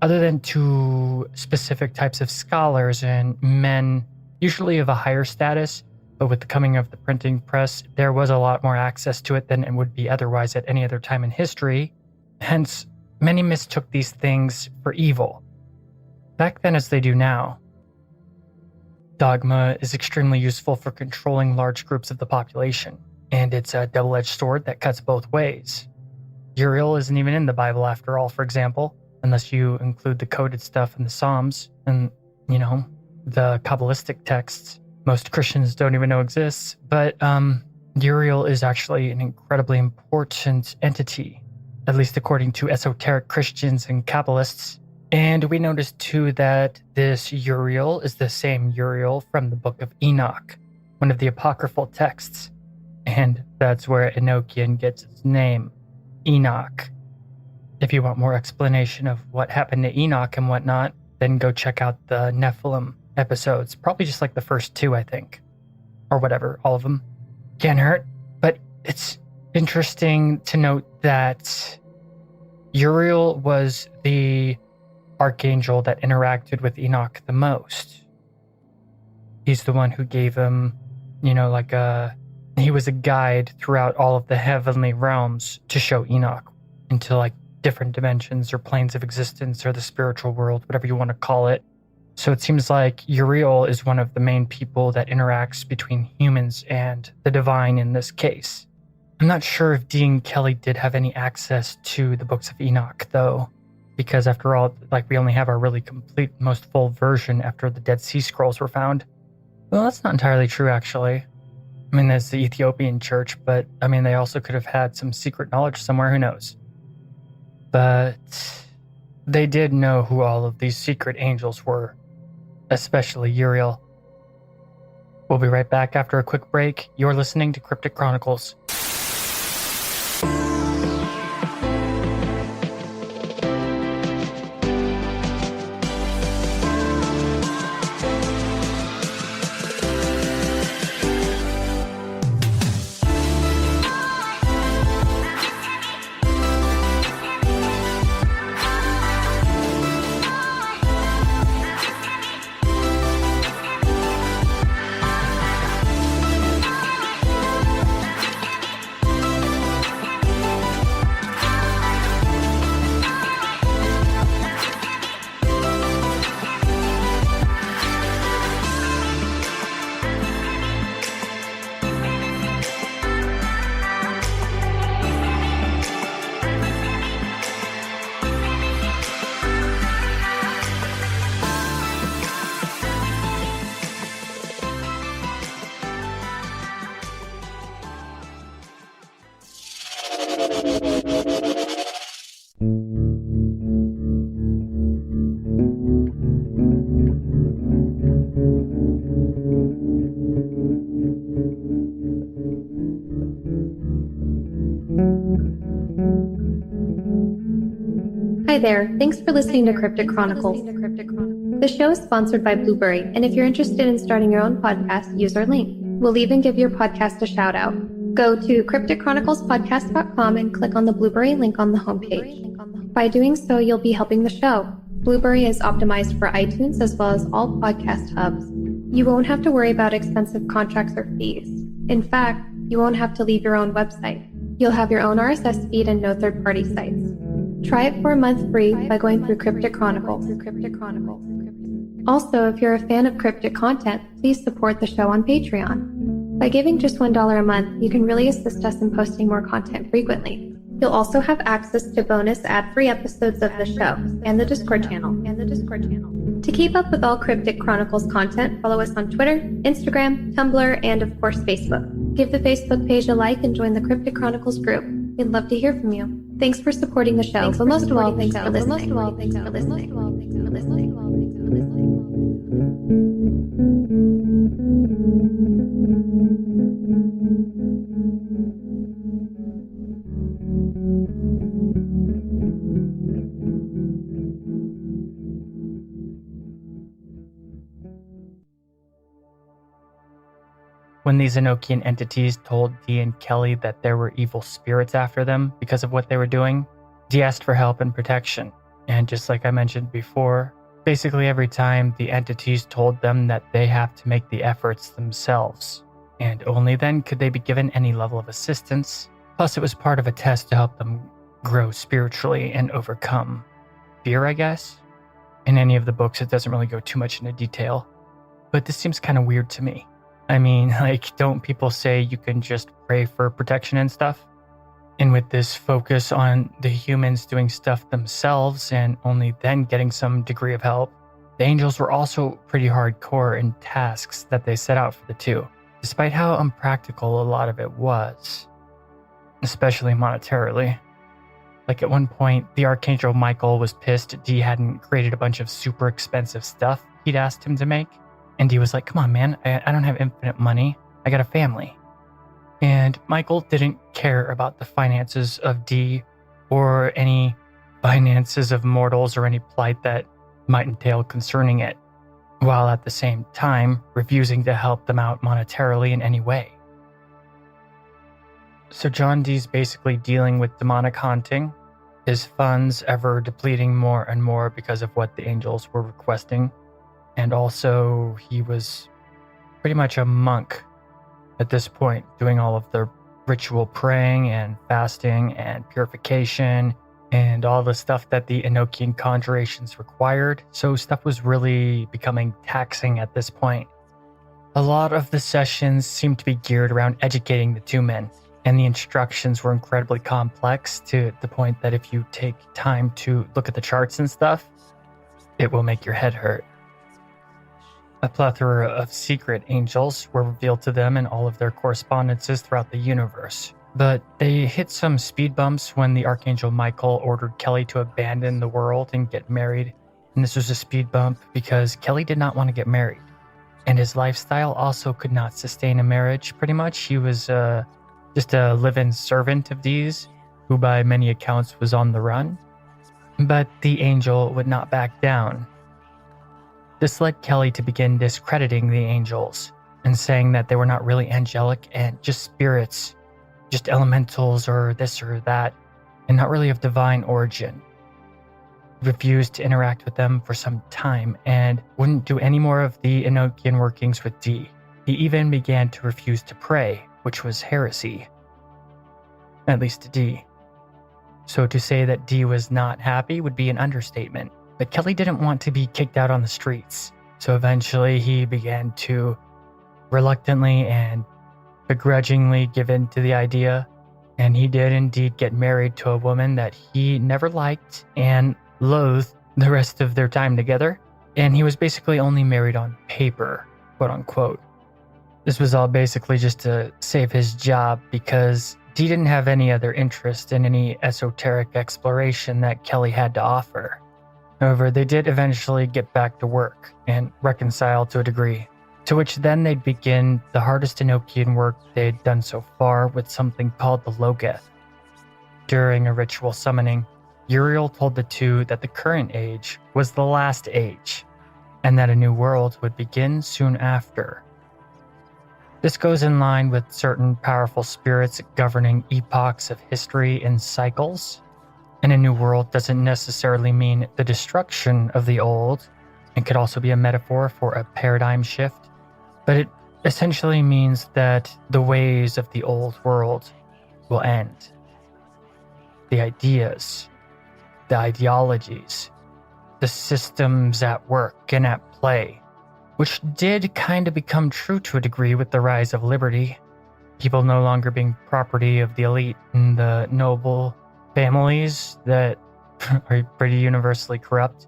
Other than to specific types of scholars and men, usually of a higher status, but with the coming of the printing press, there was a lot more access to it than it would be otherwise at any other time in history. Hence, many mistook these things for evil, back then as they do now. Dogma is extremely useful for controlling large groups of the population, and it's a double-edged sword that cuts both ways. Uriel isn't even in the Bible after all, for example, unless you include the coded stuff in the Psalms and, the Kabbalistic texts most Christians don't even know exists. But Uriel is actually an incredibly important entity, at least according to esoteric Christians and Kabbalists. And we noticed too that this Uriel is the same Uriel from the Book of Enoch, one of the apocryphal texts. And that's where Enochian gets its name, Enoch. If you want more explanation of what happened to Enoch and whatnot, then go check out the Nephilim episodes. Probably just like the first two, I think. Or whatever, all of them. Can't hurt. But it's interesting to note that Uriel was the archangel that interacted with Enoch the most. He's the one who gave him, he was a guide throughout all of the heavenly realms to show Enoch into different dimensions or planes of existence or the spiritual world, whatever you want to call it. So it seems like Uriel is one of the main people that interacts between humans and the divine in this case. I'm not sure if Dee and Kelly did have any access to the books of Enoch, though, because after all, we only have our really complete, most full version after the Dead Sea Scrolls were found. Well, that's not entirely true, actually. I mean, there's the Ethiopian church, but they also could have had some secret knowledge somewhere, who knows. But they did know who all of these secret angels were, especially Uriel. We'll be right back after a quick break. You're listening to Cryptic Chronicles. Hi there, thanks for listening to Cryptic Chronicles. The show is sponsored by Blueberry, and if you're interested in starting your own podcast, use our link. We'll even give your podcast a shout out. Go to crypticchroniclespodcast.com and click on the Blueberry link on the homepage. By doing so, you'll be helping the show. Blueberry is optimized for iTunes as well as all podcast hubs. You won't have to worry about expensive contracts or fees. In fact, you won't have to leave your own website. You'll have your own RSS feed and no third-party sites. Try it for a month free by going through Cryptic Chronicles. Also, if you're a fan of cryptic content, please support the show on Patreon. By giving just $1 a month, you can really assist us in posting more content frequently. You'll also have access to bonus ad-free episodes of the show and the Discord channel. To keep up with all Cryptic Chronicles content, follow us on Twitter, Instagram, Tumblr, and of course Facebook. Give the Facebook page a like and join the Cryptic Chronicles group. We'd love to hear from you. Thanks for supporting the show, but most of all, thanks for listening. When these Enochian entities told Dee and Kelly that there were evil spirits after them because of what they were doing, Dee asked for help and protection. And just like I mentioned before, basically every time the entities told them that they have to make the efforts themselves. And only then could they be given any level of assistance. Plus, it was part of a test to help them grow spiritually and overcome fear, I guess. In any of the books, it doesn't really go too much into detail. But this seems kind of weird to me. I mean, like, don't people say you can just pray for protection and stuff? And with this focus on the humans doing stuff themselves and only then getting some degree of help, the angels were also pretty hardcore in tasks that they set out for the two, despite how unpractical a lot of it was, especially monetarily. Like at one point, the Archangel Michael was pissed Dee hadn't created a bunch of super expensive stuff he'd asked him to make. And Dee was like, come on, man, I don't have infinite money. I got a family. And Michael didn't care about the finances of Dee or any finances of mortals or any plight that might entail concerning it, while at the same time refusing to help them out monetarily in any way. So John Dee's basically dealing with demonic haunting, his funds ever depleting more and more because of what the angels were requesting. And also, he was pretty much a monk at this point, doing all of the ritual praying and fasting and purification and all the stuff that the Enochian conjurations required. So stuff was really becoming taxing at this point. A lot of the sessions seemed to be geared around educating the two men, and the instructions were incredibly complex to the point that if you take time to look at the charts and stuff, it will make your head hurt. A plethora of secret angels were revealed to them in all of their correspondences throughout the universe. But they hit some speed bumps when the Archangel Michael ordered Kelly to abandon the world and get married. And this was a speed bump because Kelly did not want to get married. And his lifestyle also could not sustain a marriage, pretty much. He was just a live-in servant of Dee's, who by many accounts was on the run. But the angel would not back down. This led Kelly to begin discrediting the angels and saying that they were not really angelic and just spirits, just elementals or this or that, and not really of divine origin. He refused to interact with them for some time and wouldn't do any more of the Enochian workings with Dee. He even began to refuse to pray, which was heresy, at least to Dee. So to say that Dee was not happy would be an understatement. But Kelly didn't want to be kicked out on the streets, so eventually he began to reluctantly and begrudgingly give in to the idea, and he did indeed get married to a woman that he never liked and loathed the rest of their time together, and he was basically only married on paper, quote unquote. This was all basically just to save his job because Dee didn't have any other interest in any esoteric exploration that Kelly had to offer. However, they did eventually get back to work and reconcile to a degree, to which then they'd begin the hardest Enochian work they'd done so far with something called the Logeth. During a ritual summoning, Uriel told the two that the current age was the last age, and that a new world would begin soon after. This goes in line with certain powerful spirits governing epochs of history and cycles. And a new world doesn't necessarily mean the destruction of the old. It could also be a metaphor for a paradigm shift, but it essentially means that the ways of the old world will end. The ideas, the ideologies, the systems at work and at play, which did kind of become true to a degree with the rise of liberty, people no longer being property of the elite and the noble families that are pretty universally corrupt.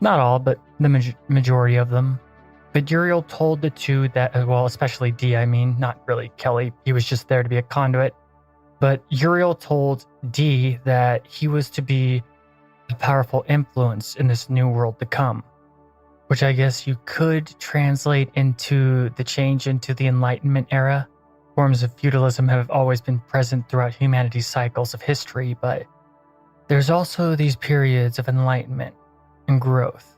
Not all, but the majority of them. But Uriel told the two that, well, especially Dee, not really Kelly. He was just there to be a conduit. But Uriel told Dee that he was to be a powerful influence in this new world to come, which I guess you could translate into the change into the Enlightenment era. Forms of feudalism have always been present throughout humanity's cycles of history, but there's also these periods of enlightenment and growth.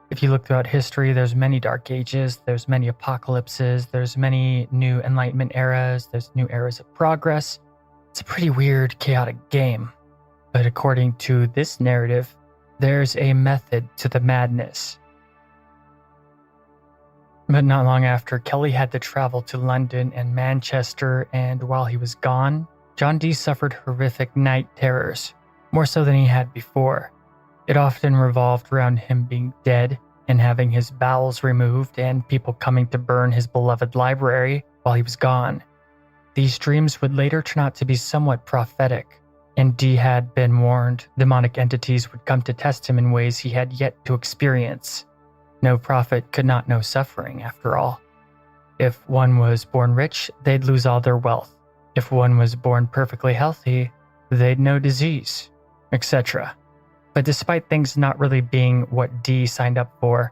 If you look throughout history, there's many dark ages, there's many apocalypses, there's many new enlightenment eras, there's new eras of progress. It's a pretty weird, chaotic game. But according to this narrative, there's a method to the madness. But not long after, Kelly had to travel to London and Manchester, and while he was gone, John Dee suffered horrific night terrors, more so than he had before. It often revolved around him being dead and having his bowels removed and people coming to burn his beloved library while he was gone. These dreams would later turn out to be somewhat prophetic, and Dee had been warned demonic entities would come to test him in ways he had yet to experience. No prophet could not know suffering, after all. If one was born rich, they'd lose all their wealth. If one was born perfectly healthy, they'd know disease, etc. But despite things not really being what Dee signed up for,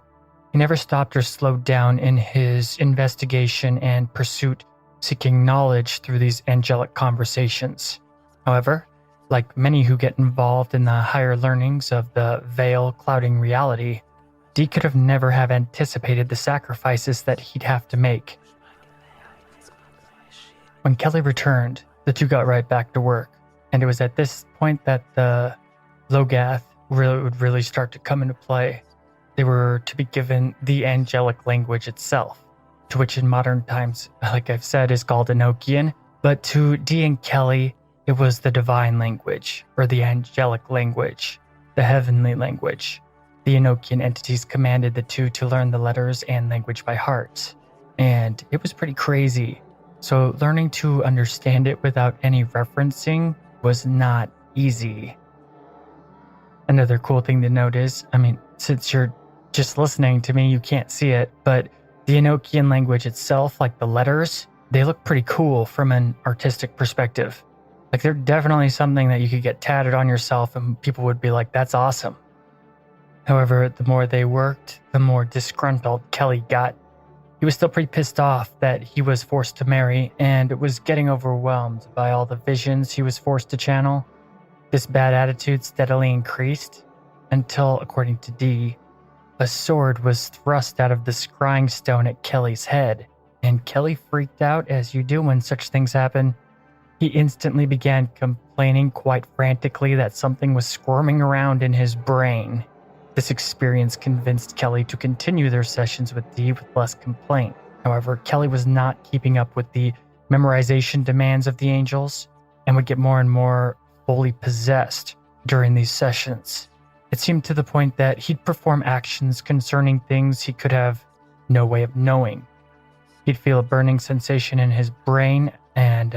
he never stopped or slowed down in his investigation and pursuit, seeking knowledge through these angelic conversations. However, like many who get involved in the higher learnings of the veil clouding reality, Dee could have never have anticipated the sacrifices that he'd have to make. When Kelly returned, the two got right back to work, and it was at this point that the Logath would really start to come into play. They were to be given the angelic language itself, to which in modern times, like I've said, is called Enochian, but to Dee and Kelly, it was the divine language, or the angelic language, the heavenly language. The Enochian entities commanded the two to learn the letters and language by heart, and it was pretty crazy. So learning to understand it without any referencing was not easy. Another cool thing to note is, since you're just listening to me, you can't see it, but the Enochian language itself, like the letters, they look pretty cool from an artistic perspective. Like they're definitely something that you could get tatted on yourself and people would be like, that's awesome. However, the more they worked, the more disgruntled Kelly got. He was still pretty pissed off that he was forced to marry and was getting overwhelmed by all the visions he was forced to channel. This bad attitude steadily increased until, according to Dee, a sword was thrust out of the scrying stone at Kelly's head, and Kelly freaked out as you do when such things happen. He instantly began complaining quite frantically that something was squirming around in his brain. This experience convinced Kelly to continue their sessions with Dee with less complaint. However, Kelly was not keeping up with the memorization demands of the angels and would get more and more fully possessed during these sessions. It seemed to the point that he'd perform actions concerning things he could have no way of knowing. He'd feel a burning sensation in his brain and,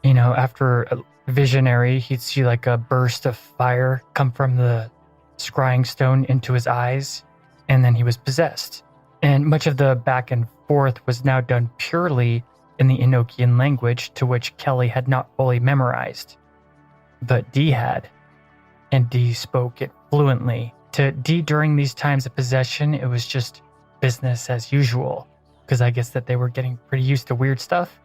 after a visionary, he'd see like a burst of fire come from the scrying stone into his eyes, and then he was possessed. And much of the back and forth was now done purely in the Enochian language, to which Kelly had not fully memorized. But Dee had, and Dee spoke it fluently. To Dee, during these times of possession, it was just business as usual, because I guess that they were getting pretty used to weird stuff.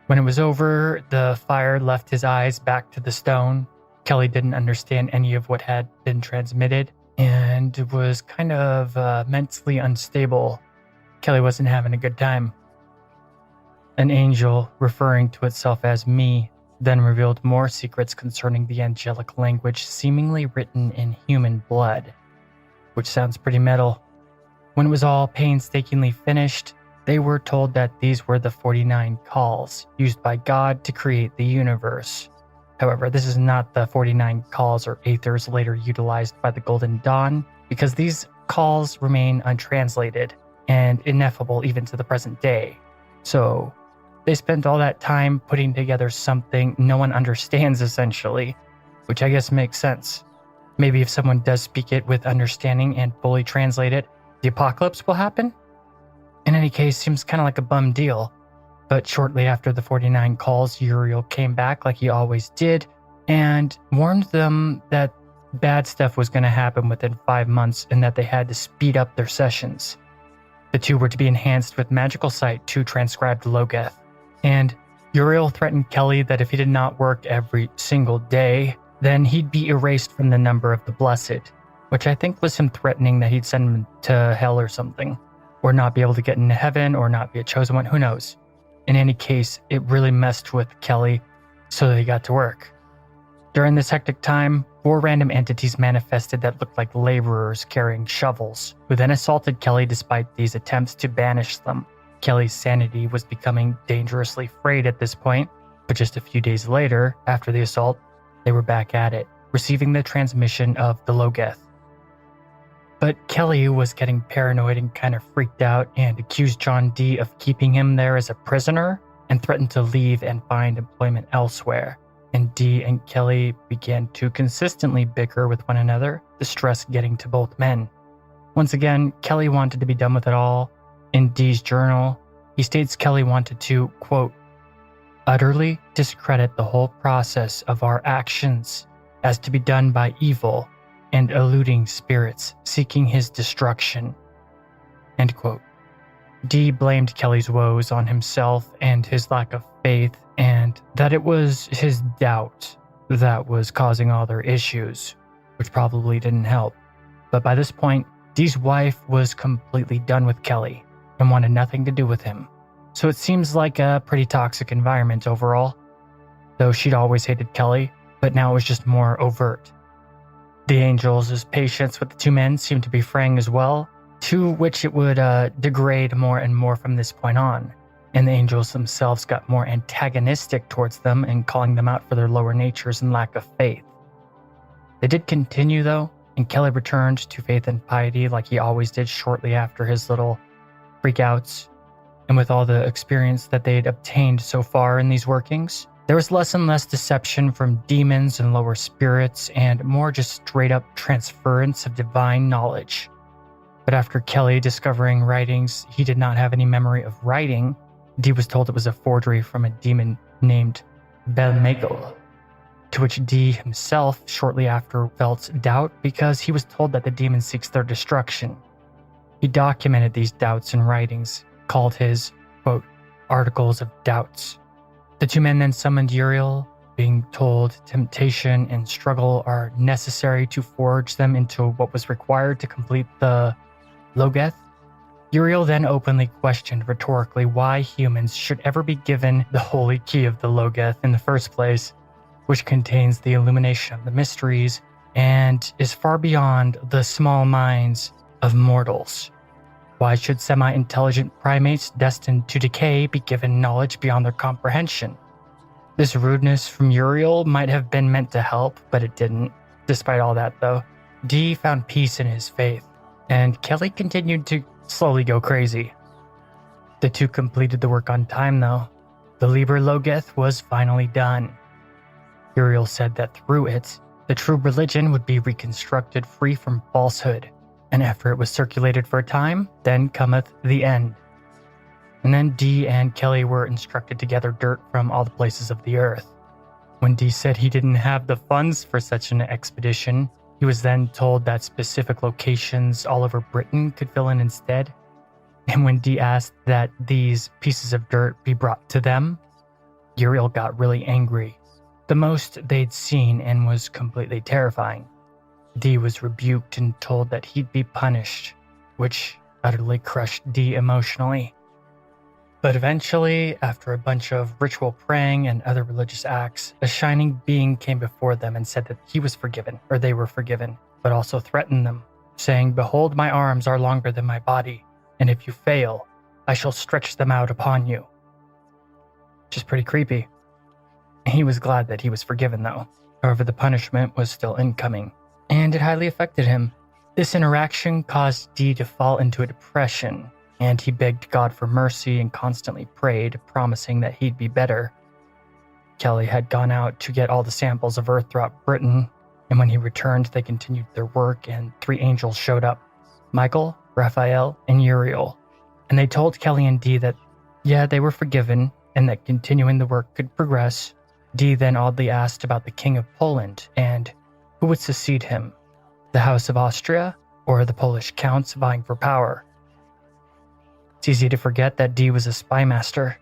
When it was over, the fire left his eyes back to the stone. Kelly didn't understand any of what had been transmitted and was kind of mentally unstable. Kelly wasn't having a good time. An angel, referring to itself as me, then revealed more secrets concerning the angelic language seemingly written in human blood, which sounds pretty metal. When it was all painstakingly finished, they were told that these were the 49 calls used by God to create the universe. However, this is not the 49 calls or aethers later utilized by the Golden Dawn, because these calls remain untranslated and ineffable even to the present day. So, they spent all that time putting together something no one understands, essentially, which I guess makes sense. Maybe if someone does speak it with understanding and fully translate it, the apocalypse will happen? In any case, seems kind of like a bum deal. But shortly after the 49 calls, Uriel came back like he always did and warned them that bad stuff was going to happen within 5 months and that they had to speed up their sessions. The two were to be enhanced with magical sight to transcribed Logeth. And Uriel threatened Kelly that if he did not work every single day, then he'd be erased from the number of the blessed, which I think was him threatening that he'd send him to hell or something, or not be able to get into heaven, or not be a chosen one, who knows. In any case, it really messed with Kelly, so they got to work. During this hectic time, 4 random entities manifested that looked like laborers carrying shovels, who then assaulted Kelly despite these attempts to banish them. Kelly's sanity was becoming dangerously frayed at this point, but just a few days later, after the assault, they were back at it, receiving the transmission of the Logeth. But Kelly was getting paranoid and kind of freaked out and accused John Dee of keeping him there as a prisoner and threatened to leave and find employment elsewhere. And Dee and Kelly began to consistently bicker with one another, the stress getting to both men. Once again, Kelly wanted to be done with it all. In Dee's journal, he states Kelly wanted to, quote, utterly discredit the whole process of our actions as to be done by evil and eluding spirits seeking his destruction. End quote. Dee blamed Kelly's woes on himself and his lack of faith, and that it was his doubt that was causing all their issues, which probably didn't help. But by this point, Dee's wife was completely done with Kelly and wanted nothing to do with him. So it seems like a pretty toxic environment overall, though she'd always hated Kelly, but now it was just more overt. The angels' patience with the two men seemed to be fraying as well, to which it would degrade more and more from this point on, and the angels themselves got more antagonistic towards them and calling them out for their lower natures and lack of faith. They did continue though, and Kelly returned to faith and piety like he always did shortly after his little freakouts, and with all the experience that they'd obtained so far in these workings, there was less and less deception from demons and lower spirits, and more just straight up transference of divine knowledge. But after Kelly discovering writings he did not have any memory of writing, Dee was told it was a forgery from a demon named Belmegel, to which Dee himself shortly after felt doubt because he was told that the demon seeks their destruction. He documented these doubts in writings, called his, quote, articles of doubts. The two men then summoned Uriel, being told temptation and struggle are necessary to forge them into what was required to complete the Logeth. Uriel then openly questioned rhetorically why humans should ever be given the holy key of the Logeth in the first place, which contains the illumination of the mysteries and is far beyond the small minds of mortals. Why should semi-intelligent primates destined to decay be given knowledge beyond their comprehension? This rudeness from Uriel might have been meant to help, but it didn't. Despite all that, though, Dee found peace in his faith, and Kelly continued to slowly go crazy. The two completed the work on time, though. The Liber Logeth was finally done. Uriel said that through it, the true religion would be reconstructed free from falsehood, and after it was circulated for a time, then cometh the end. And then Dee and Kelly were instructed to gather dirt from all the places of the earth. When Dee said he didn't have the funds for such an expedition, he was then told that specific locations all over Britain could fill in instead. And when Dee asked that these pieces of dirt be brought to them, Uriel got really angry. The most they'd seen and was completely terrifying. Dee was rebuked and told that he'd be punished, which utterly crushed Dee emotionally. But eventually, after a bunch of ritual praying and other religious acts, a shining being came before them and said that he was forgiven, or they were forgiven, but also threatened them, saying, "Behold, my arms are longer than my body, and if you fail, I shall stretch them out upon you." Which is pretty creepy. He was glad that he was forgiven, though. However, the punishment was still incoming, and it highly affected him. This interaction caused Dee to fall into a depression, and he begged God for mercy and constantly prayed, promising that he'd be better. Kelly had gone out to get all the samples of Earth throughout Britain, and when he returned, they continued their work, and 3 angels showed up: Michael, Raphael, and Uriel. And they told Kelly and Dee that, yeah, they were forgiven, and that continuing the work could progress. Dee then oddly asked about the King of Poland, and who would succeed him, the House of Austria, or the Polish counts vying for power. It's easy to forget that Dee was a spy master,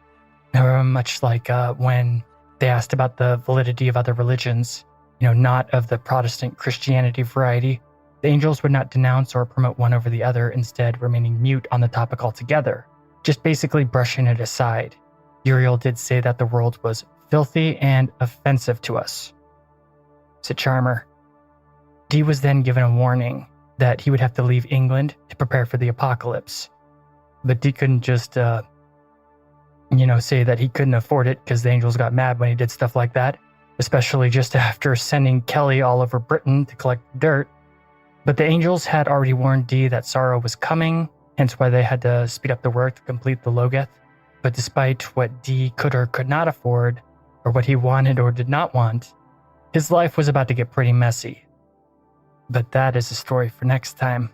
much like when they asked about the validity of other religions, not of the Protestant Christianity variety. The angels would not denounce or promote one over the other, instead remaining mute on the topic altogether, just basically brushing it aside. Uriel did say that the world was filthy and offensive to us. It's a charmer. Dee was then given a warning that he would have to leave England to prepare for the apocalypse. But Dee couldn't just, say that he couldn't afford it because the angels got mad when he did stuff like that, especially just after sending Kelly all over Britain to collect dirt. But the angels had already warned Dee that sorrow was coming, hence why they had to speed up the work to complete the Logeth. But despite what Dee could or could not afford, or what he wanted or did not want, his life was about to get pretty messy. But that is a story for next time.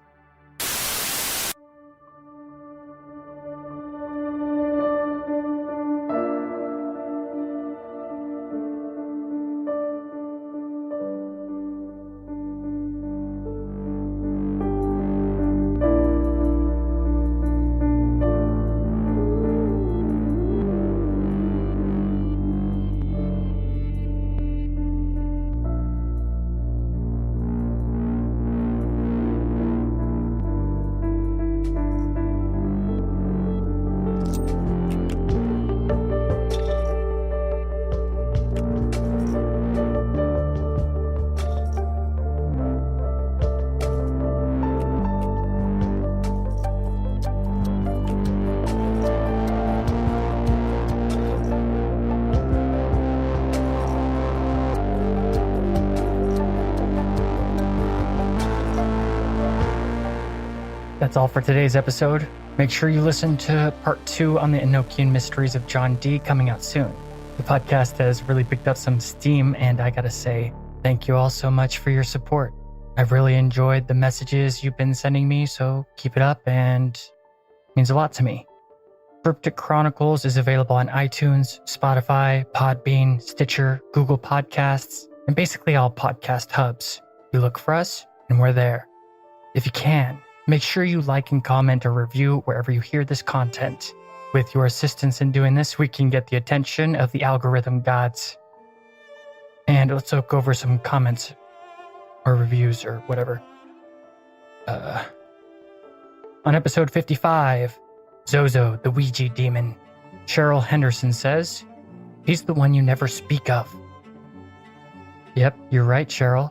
That's all for today's episode. Make sure you listen to part 2 on the Enochian Mysteries of John Dee coming out soon. The podcast has really picked up some steam, and I gotta say, thank you all so much for your support. I've really enjoyed the messages you've been sending me, so keep it up, and it means a lot to me. Cryptic Chronicles is available on iTunes, Spotify, Podbean, Stitcher, Google Podcasts, and basically all podcast hubs. You look for us, and we're there. If you can, make sure you like and comment or review wherever you hear this content. With your assistance in doing this, we can get the attention of the algorithm gods. And let's go over some comments or reviews or whatever. On episode 55, Zozo, the Ouija demon, Cheryl Henderson says, "He's the one you never speak of." Yep, you're right, Cheryl.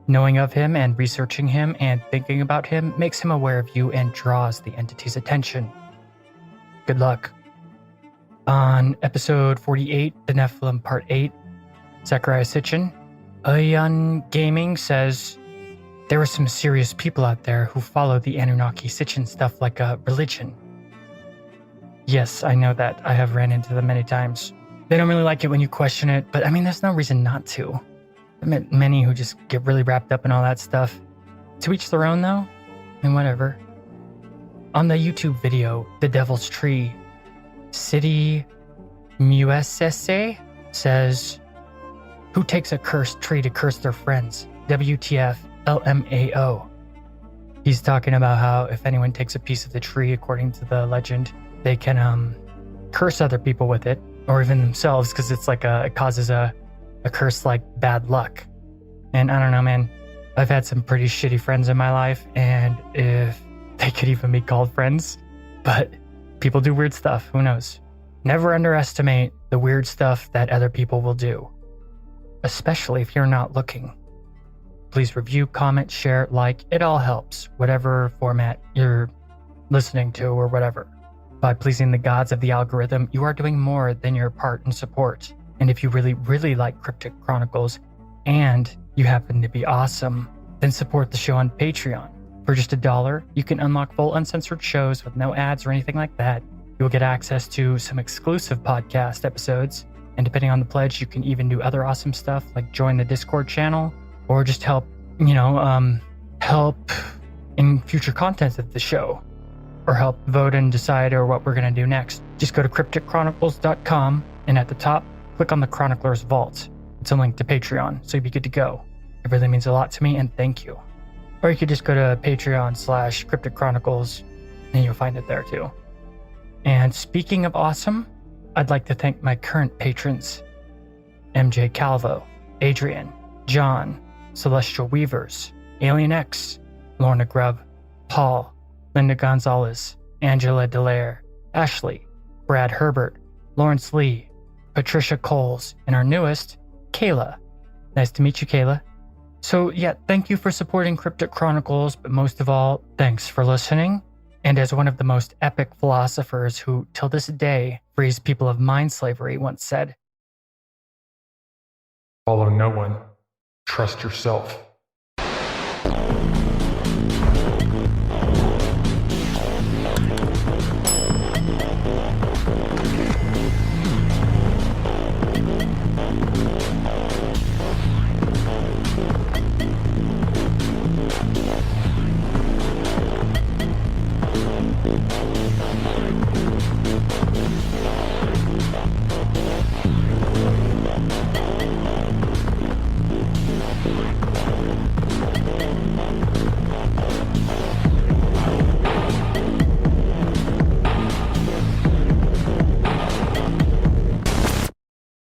Knowing of him and researching him and thinking about him makes him aware of you and draws the entity's attention. Good luck. On episode 48, The Nephilim Part 8, Zachariah Sitchin, Ayan Gaming says, "There are some serious people out there who follow the Anunnaki Sitchin stuff like a religion." Yes, I know that. I have ran into them many times. They don't really like it when you question it, but there's no reason not to. I've met many who just get really wrapped up in all that stuff. To each their own, though, and whatever. On the YouTube video, The Devil's Tree, City Muesse says, who takes a cursed tree to curse their friends? WTF LMAO. He's talking about how if anyone takes a piece of the tree, according to the legend, they can curse other people with it, or even themselves, because it's like it causes a curse like bad luck. And I don't know, man. I've had some pretty shitty friends in my life, and if they could even be called friends, but people do weird stuff. Who knows? Never underestimate the weird stuff that other people will do, especially if you're not looking. Please review, comment, share, like. It all helps, whatever format you're listening to or whatever. By pleasing the gods of the algorithm, you are doing more than your part in support. And if you really, really like Cryptic Chronicles and you happen to be awesome, then support the show on Patreon. For just $1, you can unlock full uncensored shows with no ads or anything like that. You'll get access to some exclusive podcast episodes, and depending on the pledge, you can even do other awesome stuff like join the Discord channel or just help in future content of the show, or help vote and decide or what we're going to do next. Just go to crypticchronicles.com, and at the top, click on the Chronicler's Vault. It's a link to Patreon, so you'll be good to go. It really means a lot to me, and thank you. Or you could just go to Patreon/Cryptic Chronicles, and you'll find it there too. And speaking of awesome, I'd like to thank my current patrons: MJ Calvo, Adrian, John, Celestial Weavers, Alien X, Lorna Grubb, Paul, Linda Gonzalez, Angela Delaire, Ashley, Brad Herbert, Lawrence Lee, Patricia Coles, and our newest, Kayla. Nice to meet you, Kayla. So yeah, thank you for supporting Cryptic Chronicles, but most of all, thanks for listening. And as one of the most epic philosophers who, till this day, frees people of mind slavery once said, Follow no one. Trust yourself.